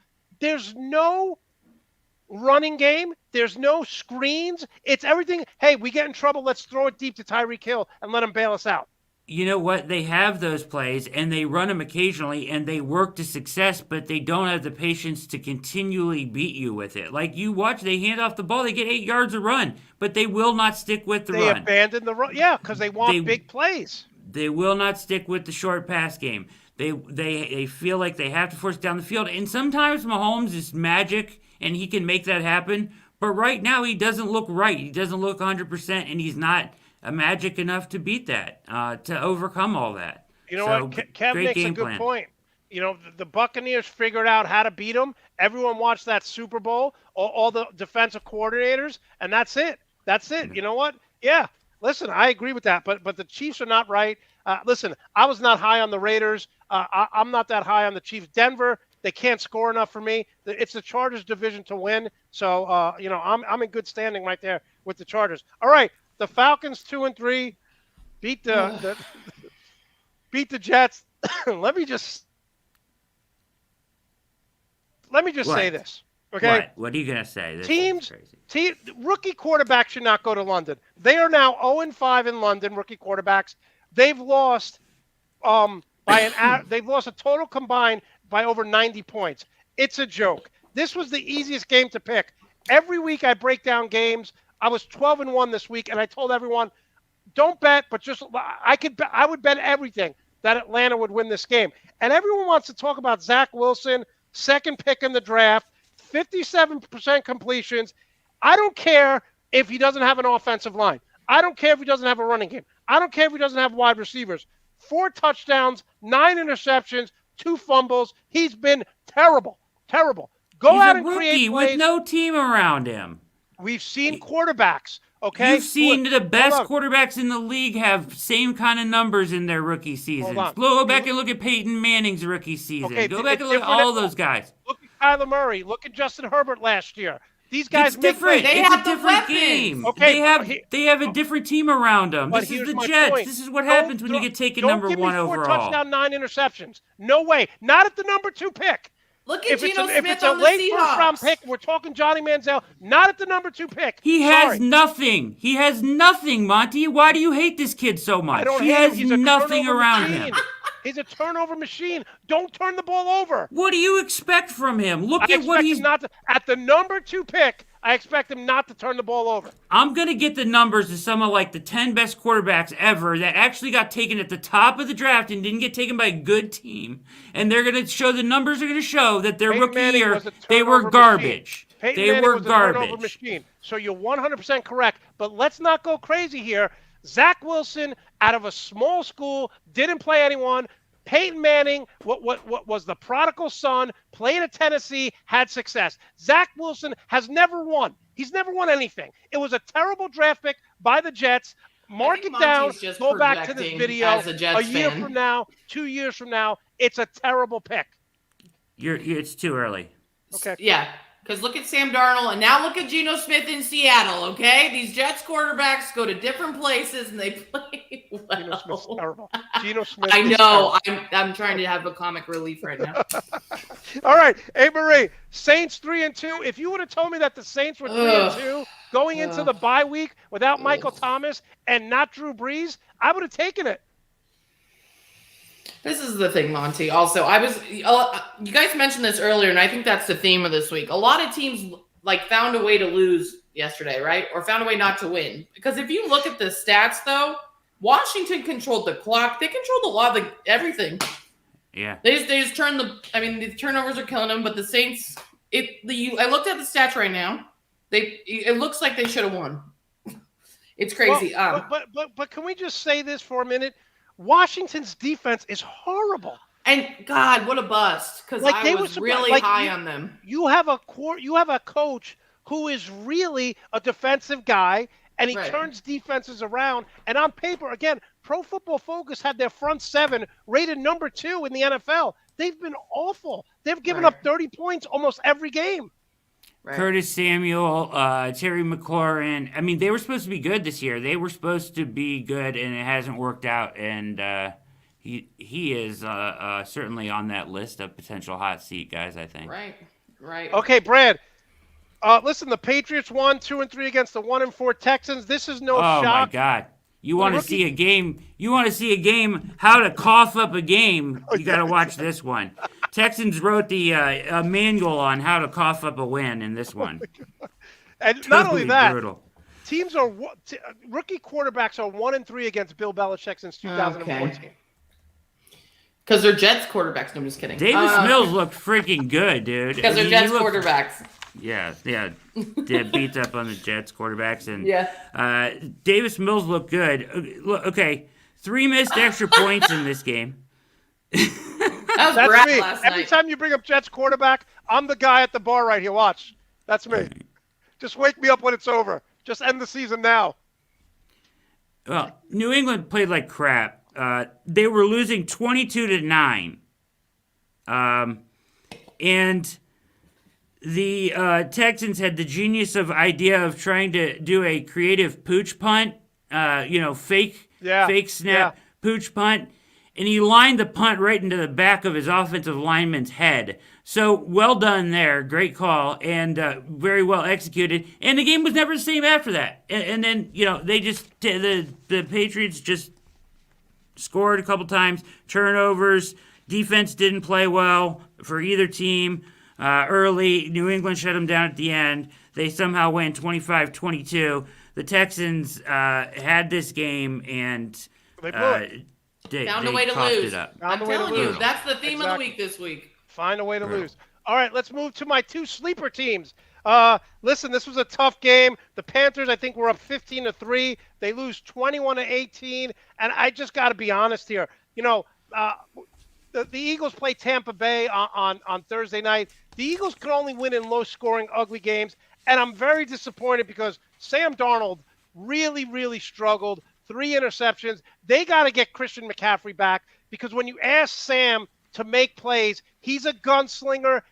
[SPEAKER 1] running game. There's no screens. It's everything. Hey, we get in trouble. Let's throw it deep to Tyreek Hill and let him bail us out.
[SPEAKER 2] You know what? They have those plays, and they run them occasionally, and they work to success, but they don't have the patience to continually beat you with it. Like you watch, they hand off the ball, they get 8 yards a run, but they will not stick with the run.
[SPEAKER 1] They abandon the run. Yeah, because they want big plays.
[SPEAKER 2] They will not stick with the short pass game. They feel like they have to force it down the field, and sometimes Mahomes is magic, and he can make that happen, but right now he doesn't look right. He doesn't look 100%, and he's not magic enough to beat that, to overcome all that.
[SPEAKER 1] You know what? Kev makes a good point. The Buccaneers figured out how to beat them. Everyone watched that Super Bowl, all the defensive coordinators, and that's it. That's it. You know what? Yeah. Listen, I agree with that, but the Chiefs are not right. Listen, I was not high on the Raiders. I'm not that high on the Chiefs. Denver, they can't score enough for me. It's the Chargers division to win. So, I'm in good standing right there with the Chargers. All right. The Falcons 2-3, beat the beat the Jets. let me just say
[SPEAKER 2] What?
[SPEAKER 1] this, okay?
[SPEAKER 2] What are you gonna say? This is
[SPEAKER 1] Teams,
[SPEAKER 2] crazy.
[SPEAKER 1] rookie quarterbacks should not go to London. They are now 0-5 in London. Rookie quarterbacks. They've lost they've lost a total combined by over 90 points. It's a joke. This was the easiest game to pick. Every week I break down games. I was 12-1 this week, and I told everyone, don't bet, but just I would bet everything that Atlanta would win this game. And everyone wants to talk about Zach Wilson, second pick in the draft, 57% completions. I don't care if he doesn't have an offensive line. I don't care if he doesn't have a running game. I don't care if he doesn't have wide receivers. 4 touchdowns, 9 interceptions, 2 fumbles. He's been terrible. Terrible. Go
[SPEAKER 2] He's
[SPEAKER 1] out
[SPEAKER 2] a
[SPEAKER 1] and
[SPEAKER 2] rookie
[SPEAKER 1] create plays.
[SPEAKER 2] with no team around him.
[SPEAKER 1] We've seen quarterbacks, okay?
[SPEAKER 2] You've seen the best
[SPEAKER 1] Hold on.
[SPEAKER 2] quarterbacks in the league have same kind of numbers in their rookie seasons.
[SPEAKER 1] on.
[SPEAKER 2] Go back and look at Peyton Manning's rookie season.
[SPEAKER 1] Okay,
[SPEAKER 2] Go back
[SPEAKER 1] it's
[SPEAKER 2] and look at
[SPEAKER 1] different
[SPEAKER 2] all
[SPEAKER 1] at-
[SPEAKER 2] those guys.
[SPEAKER 1] Look at Kyler Murray. Look at Justin Herbert last year. These guys
[SPEAKER 2] It's
[SPEAKER 1] make
[SPEAKER 2] different.
[SPEAKER 1] plays.
[SPEAKER 3] They
[SPEAKER 2] It's a
[SPEAKER 3] have the
[SPEAKER 2] different
[SPEAKER 3] weapons.
[SPEAKER 2] game.
[SPEAKER 1] Okay,
[SPEAKER 2] they have a different team around them.
[SPEAKER 1] But
[SPEAKER 2] This is
[SPEAKER 1] here's
[SPEAKER 2] the
[SPEAKER 1] my
[SPEAKER 2] Jets.
[SPEAKER 1] point.
[SPEAKER 2] This is what
[SPEAKER 1] Don't
[SPEAKER 2] happens when you
[SPEAKER 1] throw-
[SPEAKER 2] get taken
[SPEAKER 1] don't
[SPEAKER 2] number
[SPEAKER 1] give me
[SPEAKER 2] 1
[SPEAKER 1] 4
[SPEAKER 2] overall.
[SPEAKER 1] touchdown, 9 interceptions. No way. Not at the number 2 pick.
[SPEAKER 3] Look at Geno
[SPEAKER 1] if
[SPEAKER 3] Smith
[SPEAKER 1] it's a
[SPEAKER 3] on the
[SPEAKER 1] late first-round
[SPEAKER 3] Seahawks.
[SPEAKER 1] pick, we're talking Johnny Manziel. Not at the number 2 pick.
[SPEAKER 2] He has
[SPEAKER 1] Sorry.
[SPEAKER 2] nothing. He has nothing, Monty. Why do you hate this kid so much?
[SPEAKER 1] I don't
[SPEAKER 2] He
[SPEAKER 1] hate
[SPEAKER 2] has
[SPEAKER 1] him. He's a
[SPEAKER 2] nothing
[SPEAKER 1] turnover
[SPEAKER 2] around
[SPEAKER 1] machine.
[SPEAKER 2] him.
[SPEAKER 1] He's a turnover machine. Don't turn the ball over.
[SPEAKER 2] What do you expect from him? Look
[SPEAKER 1] I
[SPEAKER 2] at what
[SPEAKER 1] expect
[SPEAKER 2] he's.
[SPEAKER 1] him not to, at the number 2 pick, I expect him not to turn the ball over.
[SPEAKER 2] I'm going to get the numbers of some of like the 10 best quarterbacks ever that actually got taken at the top of the draft and didn't get taken by a good team. And they're going to show, the numbers are going to show that their
[SPEAKER 1] Peyton
[SPEAKER 2] rookie
[SPEAKER 1] Manning
[SPEAKER 2] year,
[SPEAKER 1] was a
[SPEAKER 2] they were
[SPEAKER 1] turnover
[SPEAKER 2] garbage.
[SPEAKER 1] machine. Peyton
[SPEAKER 2] They
[SPEAKER 1] Manning
[SPEAKER 2] were
[SPEAKER 1] was a turnover
[SPEAKER 2] garbage.
[SPEAKER 1] machine. So you're 100% correct. But let's not go crazy here. Zach Wilson, out of a small school, didn't play anyone. Peyton Manning, what was the prodigal son, played at Tennessee, had success. Zach Wilson has never won. He's never won anything. It was a terrible draft pick by the Jets. Mark
[SPEAKER 3] think
[SPEAKER 1] it down.
[SPEAKER 3] Monty's just
[SPEAKER 1] Go back to this
[SPEAKER 3] projecting
[SPEAKER 1] video
[SPEAKER 3] as a Jets
[SPEAKER 1] year
[SPEAKER 3] fan.
[SPEAKER 1] from now, 2 years from now. It's a terrible pick.
[SPEAKER 2] It's too early.
[SPEAKER 1] Okay.
[SPEAKER 3] Yeah, because look at Sam Darnold, and now look at Geno Smith in Seattle, okay? These Jets quarterbacks go to different places, and they play well.
[SPEAKER 1] Geno Smith's terrible. Geno Smith.
[SPEAKER 3] I
[SPEAKER 1] is
[SPEAKER 3] know.
[SPEAKER 1] terrible.
[SPEAKER 3] I'm trying to have a comic relief right now.
[SPEAKER 1] All right, hey Marie, Saints 3-2. If you would have told me that the Saints were 3-2 going into the bye week without Michael Thomas and not Drew Brees, I would have taken it.
[SPEAKER 3] This is the thing, Monty. Also, you guys mentioned this earlier, and I think that's the theme of this week. A lot of teams found a way to lose yesterday, right? Or found a way not to win. Because if you look at the stats, though, Washington controlled the clock. They controlled a lot of everything.
[SPEAKER 2] Yeah.
[SPEAKER 3] They just turned the turnovers are killing them, but the Saints. I looked at the stats right now. It looks like they should have won. It's crazy.
[SPEAKER 1] Well, but can we just say this for a minute? Washington's defense is horrible.
[SPEAKER 3] And God, what a bust! Because I was really high on them.
[SPEAKER 1] You have a coach who is really a defensive guy, and he turns defenses around. And on paper, again, Pro Football Focus had their front 7 rated number 2 in the NFL. They've been awful. They've given up 30 points almost every game.
[SPEAKER 3] Right.
[SPEAKER 2] Curtis Samuel, Terry McLaurin. I mean, they were supposed to be good this year. They were supposed to be good, and it hasn't worked out. And he is certainly on that list of potential hot seat guys, I think.
[SPEAKER 3] Right.
[SPEAKER 1] Okay, Brad. Listen, the Patriots won 2-3 against the 1-4 Texans. This is no shock.
[SPEAKER 2] Oh my God! You want to see a game? You want to see a game? How to cough up a game? You got to watch this one. Texans wrote the manual on how to cough up a win in this one.
[SPEAKER 1] And
[SPEAKER 2] Totally
[SPEAKER 1] not only that,
[SPEAKER 2] brutal.
[SPEAKER 1] teams are rookie quarterbacks are 1-3 against Bill Belichick since 2014.
[SPEAKER 3] Because they're Jets quarterbacks. No, I'm just kidding.
[SPEAKER 2] Davis Mills looked freaking good, dude.
[SPEAKER 3] Because they're Jets quarterbacks.
[SPEAKER 2] Yeah. They beat up on the Jets quarterbacks, and
[SPEAKER 3] Yeah.
[SPEAKER 2] Davis Mills looked good. Okay, 3 missed extra points in this game.
[SPEAKER 3] That was
[SPEAKER 1] That's
[SPEAKER 3] Brad
[SPEAKER 1] me.
[SPEAKER 3] last
[SPEAKER 1] Every
[SPEAKER 3] night.
[SPEAKER 1] time you bring up Jets quarterback, I'm the guy at the bar right here. Watch. That's me. Just wake me up when it's over. Just end the season now.
[SPEAKER 2] Well, New England played like crap. They were losing 22-9. And the Texans had the genius idea of trying to do a creative pooch punt, fake
[SPEAKER 1] Yeah.
[SPEAKER 2] fake snap, pooch punt, and he lined the punt right into the back of his offensive lineman's head. So well done there, great call, and very well executed. And the game was never the same after that. And then they just the Patriots just scored a couple times, turnovers. Defense didn't play well for either team early. New England shut them down at the end. They somehow win 25-22. The Texans had this game and
[SPEAKER 1] They blew it.
[SPEAKER 2] They
[SPEAKER 3] Found a way to
[SPEAKER 2] coughed
[SPEAKER 3] lose.
[SPEAKER 2] it up.
[SPEAKER 3] I'm telling you, that's the theme of the week this week.
[SPEAKER 1] Find a way to lose. All right, let's move to my two sleeper teams. Listen, this was a tough game. The Panthers, I think, were up 15-3. They lose 21-18, and I just got to be honest here. The Eagles play Tampa Bay on Thursday night. The Eagles could only win in low-scoring, ugly games, and I'm very disappointed because Sam Darnold really, really struggled. 3 interceptions. They got to get Christian McCaffrey back because when you ask Sam to make plays, he's a gunslinger.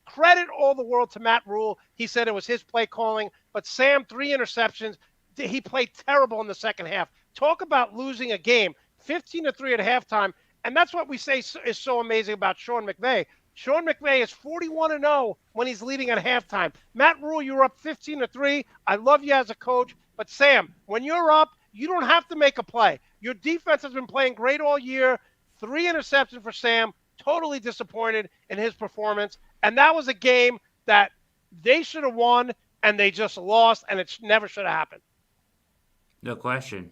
[SPEAKER 1] Credit all the world to Matt Rule. He said it was his play calling, but Sam, 3 interceptions. He played terrible in the second half. Talk about losing a game, 15-3 at halftime, and that's what we say is so amazing about Sean McVay. Sean McVay is 41-0 when he's leading at halftime. Matt Rule, you were up 15-3. I love you as a coach. But, Sam, when you're up, you don't have to make a play. Your defense has been playing great all year. 3 interceptions for Sam. Totally disappointed in his performance. And that was a game that they should have won, and they just lost, and it never should have happened.
[SPEAKER 2] No question.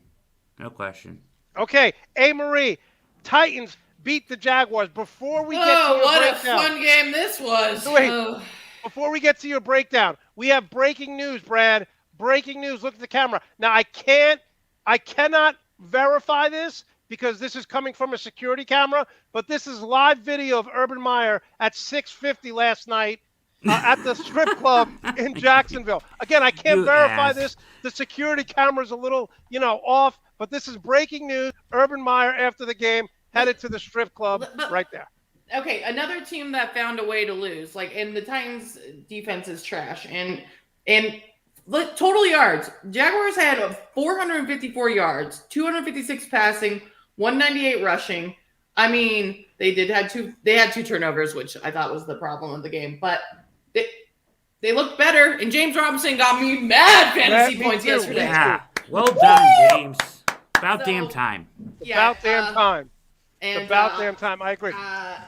[SPEAKER 2] No question.
[SPEAKER 1] Okay, Marie, Titans beat the Jaguars. Before we get to your
[SPEAKER 3] what
[SPEAKER 1] breakdown,
[SPEAKER 3] a fun game this was.
[SPEAKER 1] Wait, before we get to your breakdown, we have breaking news, Brad. Breaking news. Look at the camera. Now, I cannot verify this because this is coming from a security camera, but this is live video of Urban Meyer at 6:50 last night at the strip club in Jacksonville. Again, I can't verify this. The security camera's a little, off, but this is breaking news. Urban Meyer, after the game, headed to the strip club right there.
[SPEAKER 3] Okay, another team that found a way to lose. And the Titans' defense is trash. And total yards. Jaguars had 454 yards, 256 passing, 198 rushing. I mean, they had two turnovers, which I thought was the problem of the game. But they looked better, and James Robinson got me mad fantasy points yesterday.
[SPEAKER 2] Yeah, well done, James. About damn time.
[SPEAKER 3] Yeah,
[SPEAKER 1] About damn time.
[SPEAKER 3] And
[SPEAKER 1] About damn time. I agree.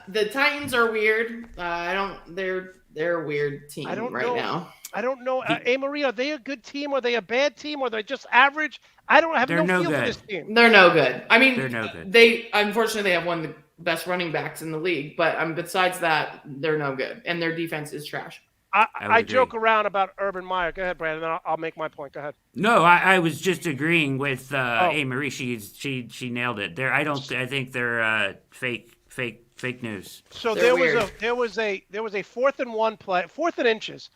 [SPEAKER 3] The Titans are weird. They're a weird team now.
[SPEAKER 1] I don't know. Marie, are they a good team? Are they a bad team? Or are they just average? I don't have no feel for this team.
[SPEAKER 3] They're no good. I mean,
[SPEAKER 2] they're no good.
[SPEAKER 3] Unfortunately, they have one of the best running backs in the league. But besides that, they're no good. And their defense is trash.
[SPEAKER 1] I joke around about Urban Meyer. Go ahead, Brandon. Then I'll make my point. Go ahead.
[SPEAKER 2] No, I was just agreeing with Marie. She nailed it. I think they're fake news.
[SPEAKER 1] So there was a 4th and 1 play, 4th and inches.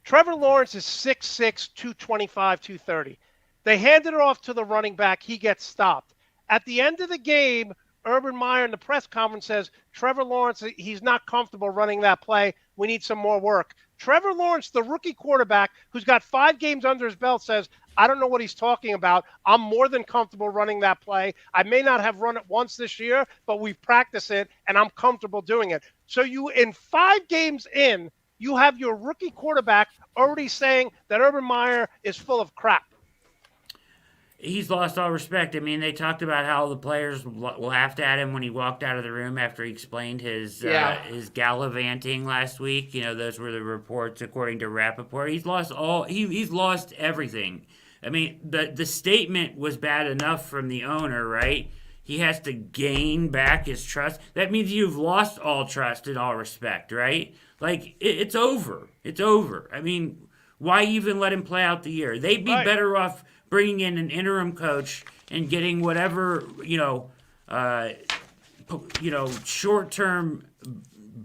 [SPEAKER 1] Trevor Lawrence is 6'6", 225, 230. They handed it off to the running back. He gets stopped. At the end of the game, Urban Meyer in the press conference says, Trevor Lawrence, he's not comfortable running that play. We need some more work. Trevor Lawrence, the rookie quarterback who's got 5 games under his belt, says, I don't know what he's talking about. I'm more than comfortable running that play. I may not have run it once this year, but we've practiced it, and I'm comfortable doing it. So in 5 games in, you have your rookie quarterback already saying that Urban Meyer is full of crap.
[SPEAKER 2] He's lost all respect. I mean, they talked about how the players laughed at him when he walked out of the room after he explained his gallivanting last week. Those were the reports according to Rappaport. He's lost everything. I mean, the statement was bad enough from the owner, right? He has to gain back his trust. That means you've lost all trust and all respect, right? It's over. It's over. I mean, why even let him play out the year? They'd be better off bringing in an interim coach and getting whatever, short-term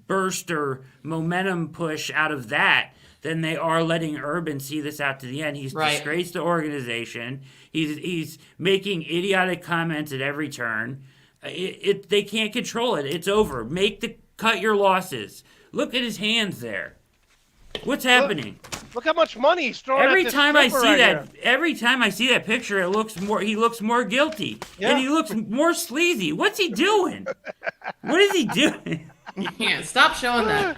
[SPEAKER 2] burst or momentum push out of that than they are letting Urban see this out to the end. He's disgraced the organization. He's making idiotic comments at every turn. They can't control it. It's over. Cut your losses. Look at his hands there. What's happening?
[SPEAKER 1] Look how much money he's throwing
[SPEAKER 2] Every
[SPEAKER 1] at this
[SPEAKER 2] time I
[SPEAKER 1] stripper
[SPEAKER 2] see
[SPEAKER 1] right
[SPEAKER 2] that,
[SPEAKER 1] here.
[SPEAKER 2] every time I see that picture, he looks more guilty,
[SPEAKER 1] Yeah.
[SPEAKER 2] and he looks more sleazy. What's he doing? What is he doing?
[SPEAKER 3] Yeah, stop showing that.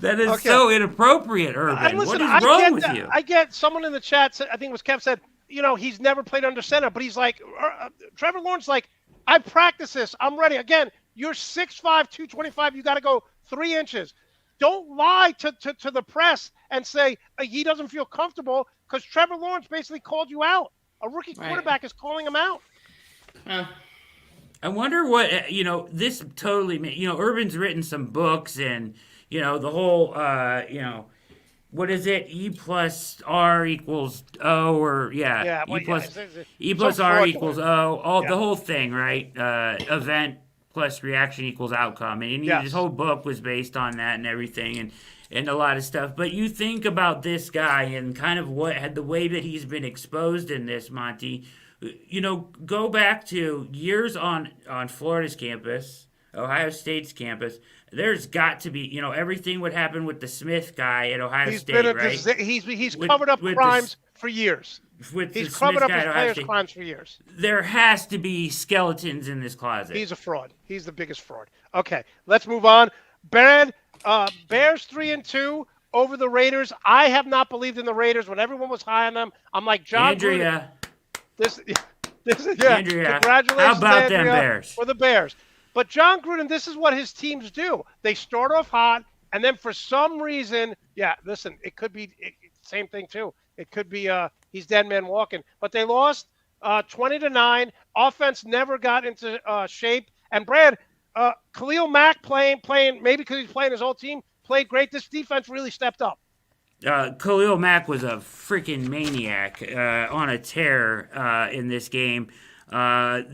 [SPEAKER 2] That is
[SPEAKER 1] Okay.
[SPEAKER 2] so inappropriate,
[SPEAKER 1] And
[SPEAKER 2] Urban.
[SPEAKER 1] listen,
[SPEAKER 2] What is
[SPEAKER 1] I
[SPEAKER 2] wrong
[SPEAKER 1] get
[SPEAKER 2] with
[SPEAKER 1] that.
[SPEAKER 2] you?
[SPEAKER 1] I get someone in the chat, I think it was Kev, said, he's never played under center, but he's like, Trevor Lawrence, like, I practice this. I'm ready. Again, you're 6'5", 225. You got to go 3 inches. Don't lie to the press and say he doesn't feel comfortable because Trevor Lawrence basically called you out. A rookie quarterback is calling him out.
[SPEAKER 2] I wonder what this totally. Urban's written some books, and the whole. What is it? E plus R equals O, or
[SPEAKER 1] Yeah, well,
[SPEAKER 2] E plus
[SPEAKER 1] some
[SPEAKER 2] R
[SPEAKER 1] fraud
[SPEAKER 2] equals
[SPEAKER 1] going.
[SPEAKER 2] O.
[SPEAKER 1] Yeah.
[SPEAKER 2] The whole thing, right? Event plus reaction equals outcome, and
[SPEAKER 1] Yes.
[SPEAKER 2] his whole book was based on that and everything, and a lot of stuff. But you think about this guy and kind of the way that he's been exposed in this, Monty. Go back to years on Florida's campus, Ohio State's campus. There's got to be, everything would happen with the Smith guy at Ohio
[SPEAKER 1] He's
[SPEAKER 2] State,
[SPEAKER 1] been
[SPEAKER 2] right?
[SPEAKER 1] He's covered up
[SPEAKER 2] with
[SPEAKER 1] crimes for years.
[SPEAKER 2] With
[SPEAKER 1] He's
[SPEAKER 2] the
[SPEAKER 1] covered
[SPEAKER 2] Smith
[SPEAKER 1] up
[SPEAKER 2] guy
[SPEAKER 1] his
[SPEAKER 2] at Ohio
[SPEAKER 1] players'
[SPEAKER 2] State.
[SPEAKER 1] crimes for years.
[SPEAKER 2] There has to be skeletons in this closet.
[SPEAKER 1] He's a fraud. He's the biggest fraud. Okay, let's move on. Bears 3-2 over the Raiders. I have not believed in the Raiders when everyone was high on them. I'm like, John
[SPEAKER 2] Andrea.
[SPEAKER 1] Gruden. This is
[SPEAKER 2] Andrea,
[SPEAKER 1] congratulations,
[SPEAKER 2] how about
[SPEAKER 1] Andrea,
[SPEAKER 2] them Bears?
[SPEAKER 1] for the Bears. But John Gruden, this is what his teams do. They start off hot, and then for some reason, listen, it could be same thing too. It could be he's dead man walking. But they lost 20-9. Offense never got into shape. And Brad, Khalil Mack playing maybe because he's playing his old team, played great. This defense really stepped up.
[SPEAKER 2] Khalil Mack was a freaking maniac on a tear in this game. So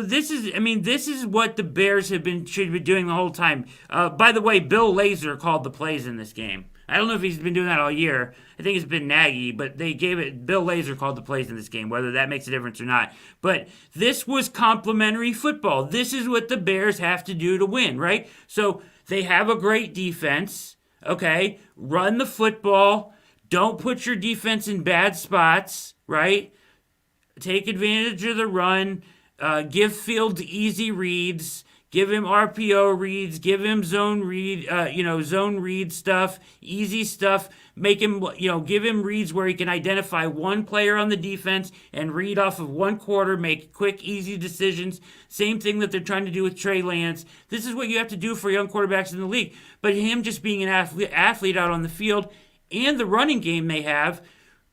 [SPEAKER 2] this is what the Bears should be doing the whole time. By the way, Bill Lazor called the plays in this game. I don't know if he's been doing that all year. I think it's been Nagy, but Bill Lazor called the plays in this game, whether that makes a difference or not. But this was complimentary football. This is what the Bears have to do to win, right? So they have a great defense. Okay, run the football. Don't put your defense in bad spots, right? Take advantage of the run. Give Fields easy reads. Give him RPO reads. Give him zone read stuff, easy stuff. Make him, give him reads where he can identify one player on the defense and read off of one quarter, make quick, easy decisions. Same thing that they're trying to do with Trey Lance. This is what you have to do for young quarterbacks in the league. But him just being an athlete out on the field and the running game they have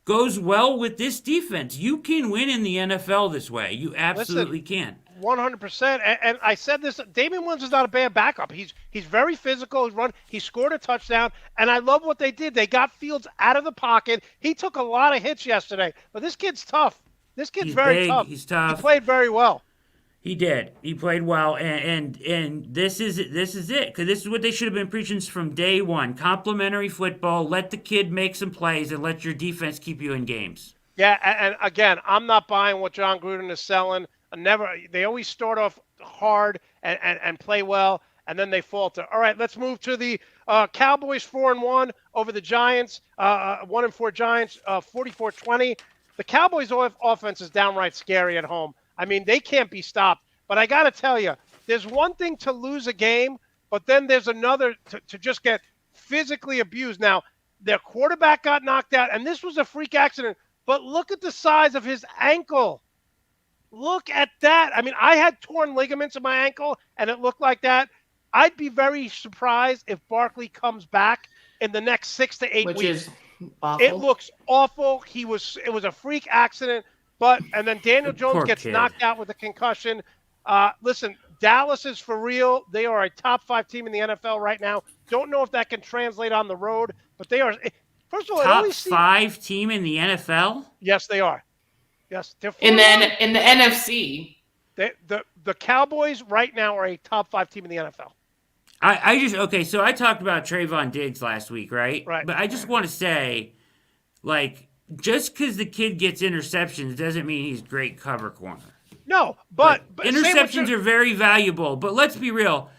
[SPEAKER 2] goes well with this defense. You can win in the NFL this way. You absolutely can.
[SPEAKER 1] 100%. And I said this, Damian Williams is not a bad backup. He's very physical. He scored a touchdown, and I love what they did. They got Fields out of the pocket. He took a lot of hits yesterday, but this kid's tough. This kid's
[SPEAKER 2] He's
[SPEAKER 1] very
[SPEAKER 2] big,
[SPEAKER 1] tough.
[SPEAKER 2] He's tough.
[SPEAKER 1] He played very well.
[SPEAKER 2] He did. He played well, and this is it, because this is what they should have been preaching from day one. Complimentary football. Let the kid make some plays, and let your defense keep you in games.
[SPEAKER 1] Yeah, and again, I'm not buying what John Gruden is selling. They always start off hard and play well, and then they falter. All right, let's move to the Cowboys 4-1 over the Giants. 1-4 Giants, 44-20. The Cowboys' offense is downright scary at home. I mean, they can't be stopped. But I got to tell you, there's one thing to lose a game, but then there's another to just get physically abused. Now, their quarterback got knocked out, and this was a freak accident. But look at the size of his ankle. Look at that. I mean, I had torn ligaments in my ankle, and it looked like that. I'd be very surprised if Barkley comes back in the next 6 to 8 weeks.
[SPEAKER 3] Which is awful.
[SPEAKER 1] It looks awful. It was a freak accident. And then Daniel Jones gets knocked out with a concussion. Listen, Dallas is for real. They are a top 5 team in the NFL right now. Don't know if that can translate on the road, but they are. First of all,
[SPEAKER 2] top 5 team in the NFL.
[SPEAKER 1] Yes, they are. Yes, they're
[SPEAKER 3] in the NFC.
[SPEAKER 1] The Cowboys right now are a top 5 team in the NFL.
[SPEAKER 2] So I talked about Trayvon Diggs last week, right?
[SPEAKER 1] Right.
[SPEAKER 2] But I just want to say, just because the kid gets interceptions doesn't mean he's great cover corner.
[SPEAKER 1] No, but
[SPEAKER 2] interceptions are very valuable. But let's be real.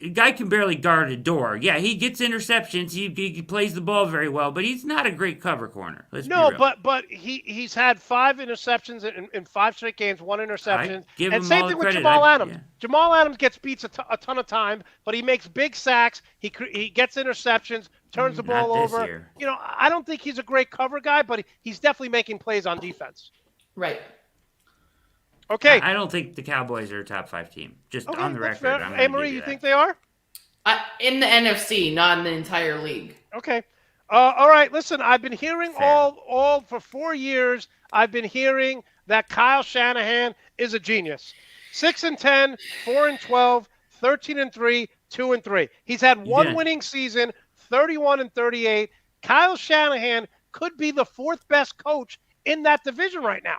[SPEAKER 2] a guy can barely guard a door. Yeah, he gets interceptions. He plays the ball very well, but he's not a great cover corner. Let's be
[SPEAKER 1] No,
[SPEAKER 2] real.
[SPEAKER 1] but he's had 5 interceptions in 5 straight games, 1
[SPEAKER 2] I
[SPEAKER 1] interception.
[SPEAKER 2] give
[SPEAKER 1] And
[SPEAKER 2] him
[SPEAKER 1] same
[SPEAKER 2] all the
[SPEAKER 1] thing with
[SPEAKER 2] credit.
[SPEAKER 1] Jamal Adams.
[SPEAKER 2] Yeah.
[SPEAKER 1] Jamal Adams gets beats a ton of time, but he makes big sacks. He gets interceptions, turns the ball
[SPEAKER 2] Not this
[SPEAKER 1] over.
[SPEAKER 2] year.
[SPEAKER 1] I don't think he's a great cover guy, but he's definitely making plays on defense.
[SPEAKER 3] Right.
[SPEAKER 1] Okay.
[SPEAKER 2] I don't think the Cowboys are a top 5 team. Just
[SPEAKER 1] Okay,
[SPEAKER 2] on the
[SPEAKER 1] that's
[SPEAKER 2] record.
[SPEAKER 1] fair.
[SPEAKER 2] I'm gonna
[SPEAKER 1] Amory,
[SPEAKER 2] give
[SPEAKER 1] you
[SPEAKER 2] that.
[SPEAKER 1] think they are?
[SPEAKER 3] In the NFC, not in the entire league.
[SPEAKER 1] Okay. All right. Listen, I've been hearing
[SPEAKER 2] Fair.
[SPEAKER 1] all for 4 years. I've been hearing that Kyle Shanahan is a genius. 6-10, 4-12, 13-3, 2-3. He's had one
[SPEAKER 2] Yeah.
[SPEAKER 1] winning season, 31-38. Kyle Shanahan could be the 4th best coach in that division right now.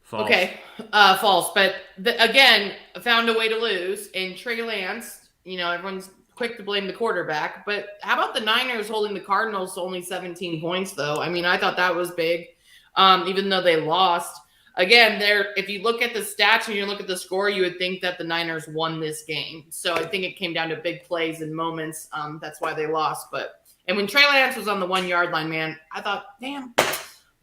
[SPEAKER 2] False.
[SPEAKER 3] Okay, false. But again, found a way to lose. And Trey Lance, everyone's quick to blame the quarterback. But how about the Niners holding the Cardinals to only 17 points, though? I mean, I thought that was big, even though they lost. Again, if you look at the stats and you look at the score, you would think that the Niners won this game. So I think it came down to big plays and moments. That's why they lost. And when Trey Lance was on the 1-yard line, man, I thought, damn.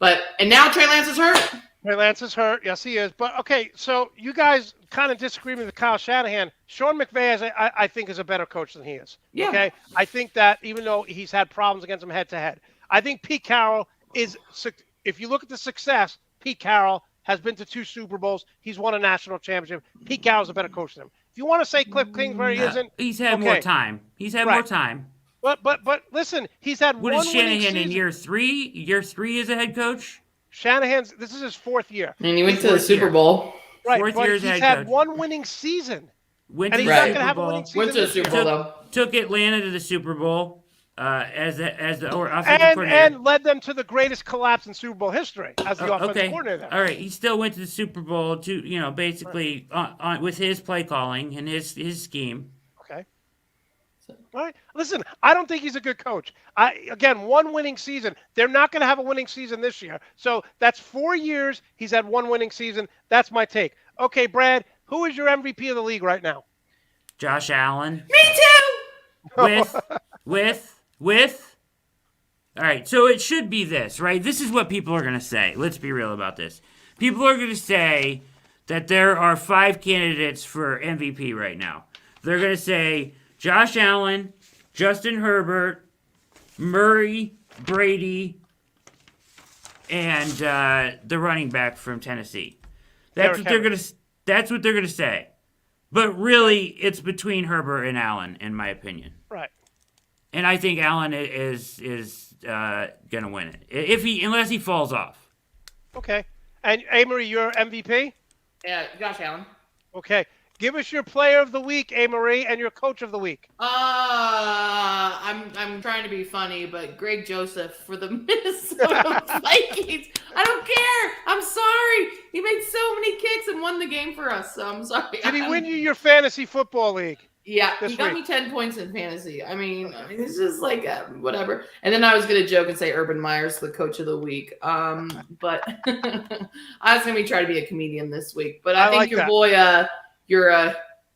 [SPEAKER 3] And now Trey Lance is hurt.
[SPEAKER 1] Trey Lance is hurt. Yes, he is. But, okay, so you guys kind of disagree with Kyle Shanahan. Sean McVay, I think, is a better coach than he is.
[SPEAKER 3] Yeah.
[SPEAKER 1] Okay? I think that even though he's had problems against him head-to-head, I think Pete Carroll is – if you look at the success, Pete Carroll has been to 2 Super Bowls. He's won a national championship. Pete Carroll's a better coach than him. If you want to say Cliff Kingsbury isn't –
[SPEAKER 2] He's had more time. He's had more time.
[SPEAKER 1] But listen, he's had
[SPEAKER 2] What
[SPEAKER 1] one
[SPEAKER 2] is
[SPEAKER 1] winning
[SPEAKER 2] Shanahan in
[SPEAKER 1] season.
[SPEAKER 2] year 3? Year 3 as a head coach?
[SPEAKER 1] Shanahan's – this is his 4th year.
[SPEAKER 3] And he went to the Super Bowl.
[SPEAKER 1] Right,
[SPEAKER 2] 4th
[SPEAKER 1] but
[SPEAKER 2] year as
[SPEAKER 1] he's
[SPEAKER 2] head
[SPEAKER 1] had
[SPEAKER 2] coach.
[SPEAKER 1] one winning season.
[SPEAKER 2] Went
[SPEAKER 1] And
[SPEAKER 2] to
[SPEAKER 1] he's
[SPEAKER 2] the
[SPEAKER 1] not
[SPEAKER 3] Right.
[SPEAKER 1] going to
[SPEAKER 2] Super
[SPEAKER 1] have a winning
[SPEAKER 2] Bowl.
[SPEAKER 1] season
[SPEAKER 3] Went to the
[SPEAKER 1] this year.
[SPEAKER 3] Super Bowl, though.
[SPEAKER 2] Took Atlanta to the Super Bowl as the offensive coordinator.
[SPEAKER 1] And led them to the greatest collapse in Super Bowl history as the offensive
[SPEAKER 2] Okay.
[SPEAKER 1] coordinator.
[SPEAKER 2] All right. He still went to the Super Bowl to, basically on with his play calling and his scheme.
[SPEAKER 1] Okay. All right. Listen, I don't think he's a good coach. Again, one winning season. They're not going to have a winning season this year. So that's 4 years. He's had one winning season. That's my take. Okay, Brad, who is your MVP of the league right now?
[SPEAKER 2] Josh Allen.
[SPEAKER 3] Me too.
[SPEAKER 2] With. All right. So it should be this, right? This is what people are going to say. Let's be real about this. People are going to say that there are 5 candidates for MVP right now. They're going to say Josh Allen, Justin Herbert, Murray, Brady, and the running back from Tennessee. That's what they're going to say. But really, it's between Herbert and Allen, in my opinion.
[SPEAKER 1] Right.
[SPEAKER 2] And I think Allen is going to win it unless he falls off.
[SPEAKER 1] Okay. And Amory, your MVP?
[SPEAKER 3] Yeah, Josh Allen.
[SPEAKER 1] Okay. Give us your player of the week, Amory, and your coach of the week.
[SPEAKER 3] I'm trying to be funny, but Greg Joseph for the Minnesota Vikings. I don't care. I'm sorry. He made so many kicks and won the game for us. So I'm sorry.
[SPEAKER 1] Did he win you your fantasy football league?
[SPEAKER 3] Yeah,
[SPEAKER 1] this
[SPEAKER 3] he got
[SPEAKER 1] week?
[SPEAKER 3] me 10 points in fantasy. I mean, it's just like whatever. And then I was gonna joke and say Urban Meyer's the coach of the week. But I was gonna try to be a comedian this week. But I think
[SPEAKER 1] like
[SPEAKER 3] your
[SPEAKER 1] that.
[SPEAKER 3] boy,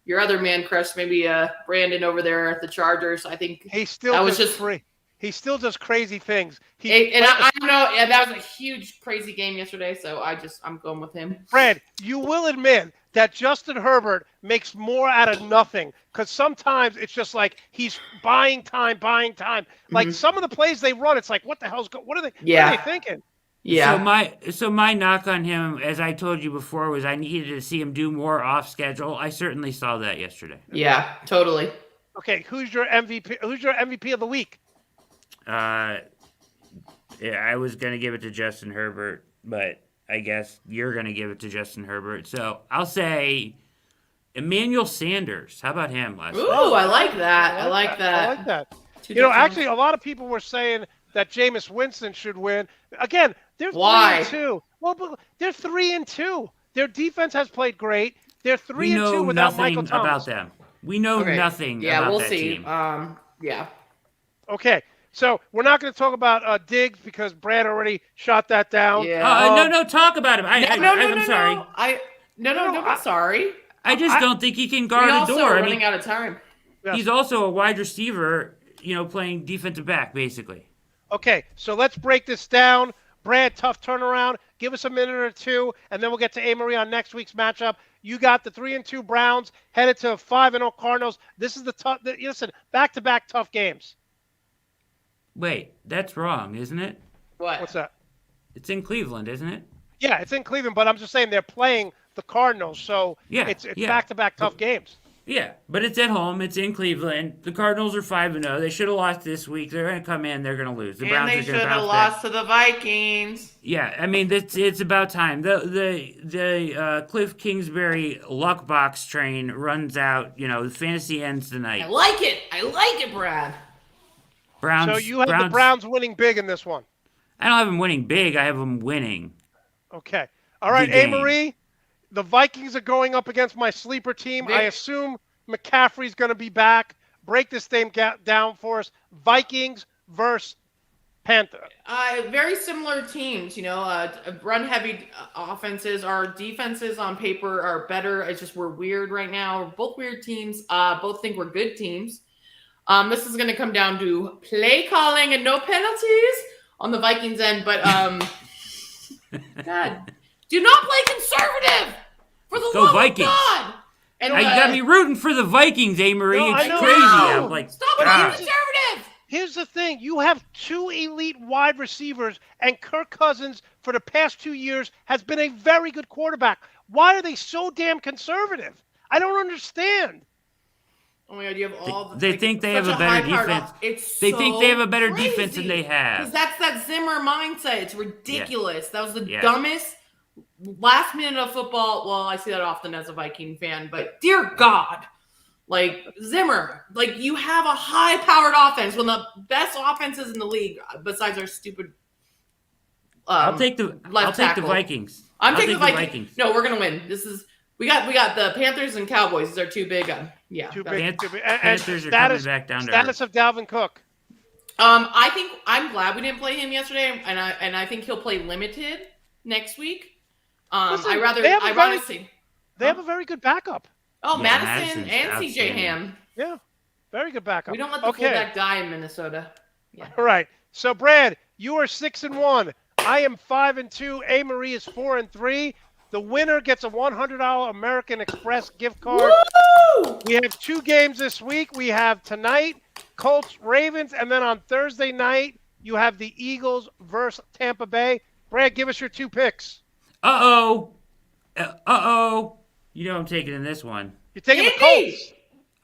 [SPEAKER 3] your other man crush, maybe Brandon over there at the Chargers. I think
[SPEAKER 1] He still
[SPEAKER 3] that was
[SPEAKER 1] does
[SPEAKER 3] just
[SPEAKER 1] free. He still does crazy things.
[SPEAKER 3] I know that was a huge, crazy game yesterday. So I'm going with him.
[SPEAKER 1] Fred, you will admit that Justin Herbert makes more out of nothing because sometimes it's just like he's buying time. Like some of the plays they run, it's like, what the hell's what are they thinking?
[SPEAKER 3] Yeah.
[SPEAKER 2] So my knock on him, as I told you before, was I needed to see him do more off schedule. I certainly saw that yesterday.
[SPEAKER 3] Yeah, totally.
[SPEAKER 1] Okay, who's your MVP? Who's your MVP of the week?
[SPEAKER 2] Yeah, I was gonna give it to Justin Herbert, but I guess you're gonna give it to Justin Herbert. So I'll say Emmanuel Sanders. How about him last
[SPEAKER 3] Ooh,
[SPEAKER 2] night?
[SPEAKER 3] I like that. I like that.
[SPEAKER 1] I like that.
[SPEAKER 3] Two
[SPEAKER 1] You know,
[SPEAKER 3] touchdowns.
[SPEAKER 1] actually, a lot of people were saying that Jameis Winston should win. Again, they're
[SPEAKER 3] Why?
[SPEAKER 1] 3-2. Well, but they're 3-2. Their defense has played great. They're 3-2
[SPEAKER 2] We know
[SPEAKER 1] without
[SPEAKER 2] nothing
[SPEAKER 1] Michael Thomas.
[SPEAKER 2] about them. We know
[SPEAKER 3] Okay.
[SPEAKER 2] nothing
[SPEAKER 3] Yeah,
[SPEAKER 2] about
[SPEAKER 3] we'll
[SPEAKER 2] that
[SPEAKER 3] see.
[SPEAKER 2] team.
[SPEAKER 3] Yeah.
[SPEAKER 1] Okay, so we're not going to talk about Diggs because Brad already shot that down.
[SPEAKER 3] Yeah.
[SPEAKER 2] No, talk about him. I'm sorry.
[SPEAKER 3] I'm sorry.
[SPEAKER 2] I just don't think he can
[SPEAKER 3] We
[SPEAKER 2] guard a
[SPEAKER 3] also
[SPEAKER 2] door.
[SPEAKER 3] are
[SPEAKER 2] I
[SPEAKER 3] running
[SPEAKER 2] mean,
[SPEAKER 3] out of time.
[SPEAKER 1] Yes.
[SPEAKER 2] he's also a wide receiver, playing defensive back, basically.
[SPEAKER 1] Okay, so let's break this down. Brad, tough turnaround. Give us a minute or two, and then we'll get to Amory on next week's matchup. You got the 3-2 Browns headed to 5-0 Cardinals. This is the tough. Listen, back-to-back tough games.
[SPEAKER 2] Wait, that's wrong, isn't it?
[SPEAKER 3] What?
[SPEAKER 1] What's that?
[SPEAKER 2] It's in Cleveland, isn't it?
[SPEAKER 1] Yeah, it's in Cleveland, but I'm just saying they're playing the Cardinals, so
[SPEAKER 2] Yeah,
[SPEAKER 1] it's
[SPEAKER 2] yeah.
[SPEAKER 1] back-to-back tough games.
[SPEAKER 2] Yeah, but it's at home. It's in Cleveland. The Cardinals are 5-0. They should have lost this week. They're going to come in. They're going to lose. The
[SPEAKER 3] And
[SPEAKER 2] Browns
[SPEAKER 3] they
[SPEAKER 2] are
[SPEAKER 3] should
[SPEAKER 2] going to
[SPEAKER 3] have
[SPEAKER 2] bounce
[SPEAKER 3] lost
[SPEAKER 2] back.
[SPEAKER 3] to the Vikings.
[SPEAKER 2] Yeah, I mean it's about time. The Cliff Kingsbury luck box train runs out. The fantasy ends
[SPEAKER 3] I
[SPEAKER 2] tonight.
[SPEAKER 3] like it. I like it, Brad.
[SPEAKER 2] Browns.
[SPEAKER 1] So you have the Browns winning big in this one.
[SPEAKER 2] I don't have them winning big. I have them winning.
[SPEAKER 1] Okay. All right,
[SPEAKER 2] The game.
[SPEAKER 1] Amory, the Vikings are going up against my sleeper team. I assume McCaffrey's going to be back. Break this thing down for us. Vikings versus Panther.
[SPEAKER 3] Very similar teams, run-heavy offenses. Our defenses on paper are better. It's just we're weird right now. We're both weird teams. Both think we're good teams. This is going to come down to play calling and no penalties on the Vikings end. But, God, do not play conservative for the love
[SPEAKER 2] Vikings.
[SPEAKER 3] of God. And
[SPEAKER 2] You got me rooting for the Vikings, Amory.
[SPEAKER 1] No, I
[SPEAKER 2] It's
[SPEAKER 1] know.
[SPEAKER 2] crazy.
[SPEAKER 1] No.
[SPEAKER 2] I'm like,
[SPEAKER 3] stop being
[SPEAKER 2] God.
[SPEAKER 3] conservative.
[SPEAKER 1] Here's the thing. You have two elite wide receivers, and Kirk Cousins, for the past 2 years, has been a very good quarterback. Why are they so damn conservative? I don't understand.
[SPEAKER 3] Oh my God, you have all the.
[SPEAKER 2] They think they have
[SPEAKER 3] such
[SPEAKER 2] a better
[SPEAKER 3] high-powered
[SPEAKER 2] defense.
[SPEAKER 3] It's
[SPEAKER 2] They
[SPEAKER 3] so
[SPEAKER 2] think they have a better
[SPEAKER 3] crazy.
[SPEAKER 2] defense than they have.
[SPEAKER 3] Because that's that Zimmer mindset. It's ridiculous. That was the
[SPEAKER 2] Yeah.
[SPEAKER 3] dumbest last minute of football. Well, I see that often as a Viking fan, but dear God, like Zimmer, like you have a high-powered offense, one of the best offenses in the league, besides our stupid.
[SPEAKER 2] I'll take the
[SPEAKER 3] tackle.
[SPEAKER 2] Vikings.
[SPEAKER 3] I'm
[SPEAKER 2] I'll
[SPEAKER 3] taking
[SPEAKER 2] take
[SPEAKER 3] the Vikings. No, we're gonna win. This is we got the Panthers and Cowboys. These are too big. Yeah,
[SPEAKER 1] Too
[SPEAKER 3] that's-
[SPEAKER 1] big.
[SPEAKER 2] Pan-
[SPEAKER 1] Too big.
[SPEAKER 2] Panthers are coming back down to
[SPEAKER 1] status
[SPEAKER 2] earth.
[SPEAKER 1] of Dalvin Cook.
[SPEAKER 3] I think I'm glad we didn't play him yesterday, and I think he'll play limited next week.
[SPEAKER 1] Listen,
[SPEAKER 3] I rather
[SPEAKER 1] they have a
[SPEAKER 3] I
[SPEAKER 1] very-
[SPEAKER 3] rather see.
[SPEAKER 1] They have a very good backup.
[SPEAKER 3] Oh,
[SPEAKER 2] Yeah,
[SPEAKER 3] Madison
[SPEAKER 2] Madison's
[SPEAKER 3] and CJ
[SPEAKER 2] outstanding.
[SPEAKER 3] Ham.
[SPEAKER 1] Yeah, very good backup.
[SPEAKER 3] We don't let the
[SPEAKER 1] Okay.
[SPEAKER 3] fullback die in Minnesota. Yeah.
[SPEAKER 1] All right. So, Brad, you are 6-1. I am 5-2. A. Marie is 4-3. The winner gets a $100 American Express gift card.
[SPEAKER 3] Woo!
[SPEAKER 1] We have 2 games this week. We have tonight, Colts, Ravens, and then on Thursday night, you have the Eagles versus Tampa Bay. Brad, give us your 2 picks.
[SPEAKER 2] Uh-oh. I'm taking in this one.
[SPEAKER 1] You're taking the
[SPEAKER 3] Indy!
[SPEAKER 1] Colts.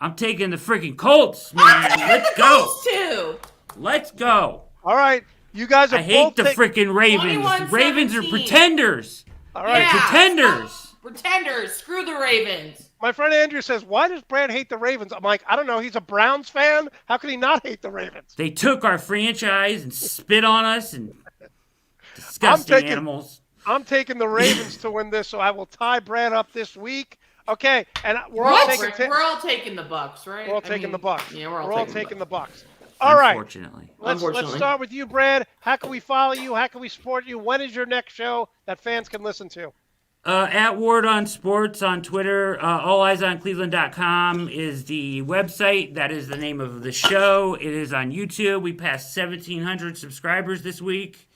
[SPEAKER 2] I'm taking the freaking Colts, man.
[SPEAKER 3] I'm taking
[SPEAKER 2] Let's
[SPEAKER 3] the
[SPEAKER 2] go.
[SPEAKER 3] Colts too.
[SPEAKER 2] Let's go.
[SPEAKER 1] All right. You guys are
[SPEAKER 2] I hate
[SPEAKER 1] both
[SPEAKER 2] the freaking Ravens.
[SPEAKER 3] 21-17.
[SPEAKER 2] Ravens are pretenders.
[SPEAKER 1] All right.
[SPEAKER 3] Yeah,
[SPEAKER 2] Pretenders.
[SPEAKER 3] stop. Pretenders. Screw the Ravens.
[SPEAKER 1] My friend Andrew says, why does Brad hate the Ravens? I'm like, I don't know. He's a Browns fan. How could he not hate the Ravens?
[SPEAKER 2] They took our franchise and spit on us and disgusting animals.
[SPEAKER 1] I'm taking the Ravens to win this, so I will tie Brad up this week. Okay, and we're all taking
[SPEAKER 3] We're all taking the Bucks, right?
[SPEAKER 1] we're all taking the Bucks.
[SPEAKER 3] Yeah,
[SPEAKER 1] we're all taking the
[SPEAKER 3] Bucks.
[SPEAKER 1] Bucks. All right.
[SPEAKER 2] Unfortunately.
[SPEAKER 1] Let's start with you, Brad. How can we follow you? How can we support you? When is your next show that fans can listen to?
[SPEAKER 2] At Ward on Sports on Twitter. AllEyesOnCleveland.com is the website. That is the name of the show. It is on YouTube. We passed 1,700 subscribers this week.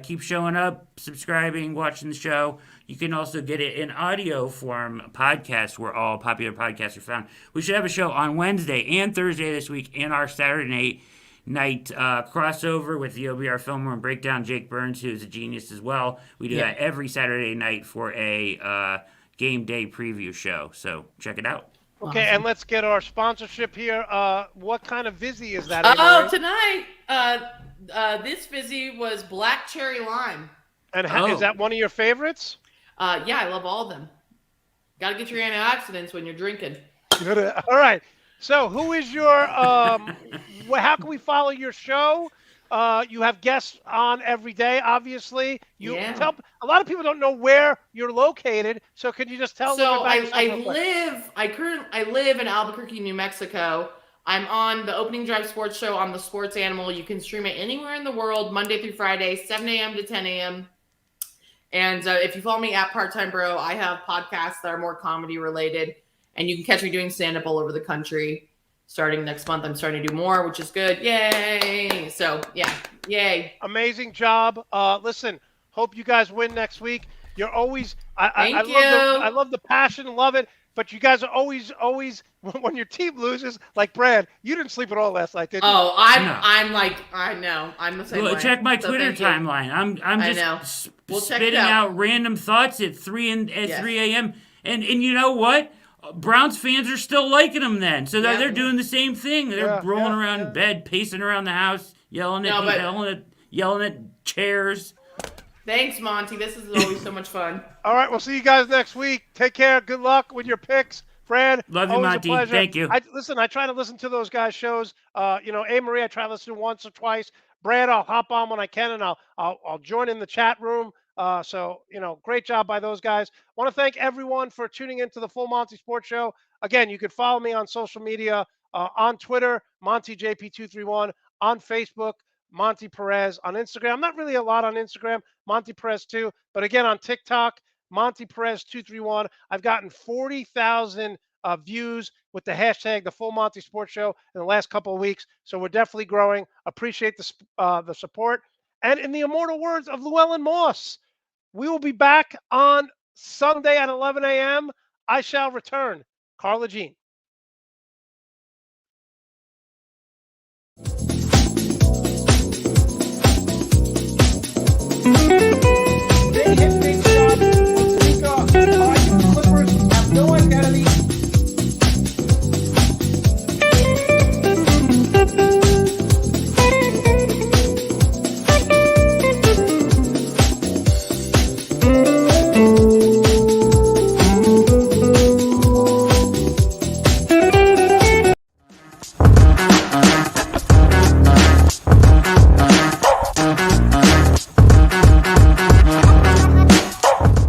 [SPEAKER 2] Keep showing up, subscribing, watching the show. You can also get it in audio form, podcast, where all popular podcasts are found. We should have a show on Wednesday and Thursday this week, and our Saturday night crossover with the OBR Fillmore and Breakdown. Jake Burns, who's a genius as well. We do that every Saturday night for a game day preview show. So check it out.
[SPEAKER 1] Okay, and let's get our sponsorship here. What kind of Vizzy is that?
[SPEAKER 3] Oh,
[SPEAKER 1] Avery?
[SPEAKER 3] tonight, this fizzy was black cherry lime.
[SPEAKER 1] And
[SPEAKER 2] Oh.
[SPEAKER 1] is that one of your favorites?
[SPEAKER 3] Yeah, I love all of them. Got to get your antioxidants when you're drinking.
[SPEAKER 1] All right. So, who is your? How can we follow your show? You have guests on every day, obviously. A lot of people don't know where you're located, so could you just tell them
[SPEAKER 3] So
[SPEAKER 1] about yourself real quick?
[SPEAKER 3] I live in Albuquerque, New Mexico. I'm on the Opening Drive Sports Show on the Sports Animal. You can stream it anywhere in the world, Monday through Friday, 7 a.m. to 10 a.m. And if you follow me at Part Time Bro, I have podcasts that are more comedy related, and you can catch me doing stand up all over the country. Starting next month, I'm starting to do more, which is good. Yay! So yeah, yay!
[SPEAKER 1] Amazing job. Listen, hope you guys win next week. You're always
[SPEAKER 3] Thank you.
[SPEAKER 1] I love the passion, love it. But you guys are always when your team loses, like Brad, you didn't sleep at all last night, did you?
[SPEAKER 3] Oh,
[SPEAKER 2] No.
[SPEAKER 3] I'm like, I know, I'm the same
[SPEAKER 2] Well,
[SPEAKER 3] way.
[SPEAKER 2] check my
[SPEAKER 3] So
[SPEAKER 2] Twitter
[SPEAKER 3] thank you.
[SPEAKER 2] timeline. I'm
[SPEAKER 3] I
[SPEAKER 2] just
[SPEAKER 3] know. We'll check it
[SPEAKER 2] spitting
[SPEAKER 3] out.
[SPEAKER 2] out random thoughts at 3
[SPEAKER 3] Yes.
[SPEAKER 2] 3 a.m. And you know what? Browns fans are still liking them then. So
[SPEAKER 3] Yeah.
[SPEAKER 2] they're doing the same thing. They're
[SPEAKER 1] Yeah,
[SPEAKER 2] rolling
[SPEAKER 1] yeah,
[SPEAKER 2] around
[SPEAKER 1] yeah.
[SPEAKER 2] in bed, pacing around the house, yelling at
[SPEAKER 3] No, but-
[SPEAKER 2] yelling at chairs.
[SPEAKER 3] Thanks, Monty. This is always so much fun.
[SPEAKER 1] All right, we'll see you guys next week. Take care. Good luck with your picks. Brad,
[SPEAKER 2] Love you,
[SPEAKER 1] always
[SPEAKER 2] Monty.
[SPEAKER 1] a pleasure.
[SPEAKER 2] Thank you.
[SPEAKER 1] I try to listen to those guys' shows. Marie, I try to listen to once or twice. Brad, I'll hop on when I can, and I'll join in the chat room. Great job by those guys. Want to thank everyone for tuning into the Full Monty Sports Show. Again, you could follow me on social media on Twitter, MontyJP231, on Facebook, Monty Perez, on Instagram. I'm not really a lot on Instagram, Monty Perez 2, but again on TikTok, Monty Perez 231. I've gotten 40,000 views with the hashtag the Full Monty Sports Show in the last couple of weeks. So we're definitely growing. Appreciate the support. And in the immortal words of Llewellyn Moss, we will be back on Sunday at 11 a.m. I shall return. Carla Jean.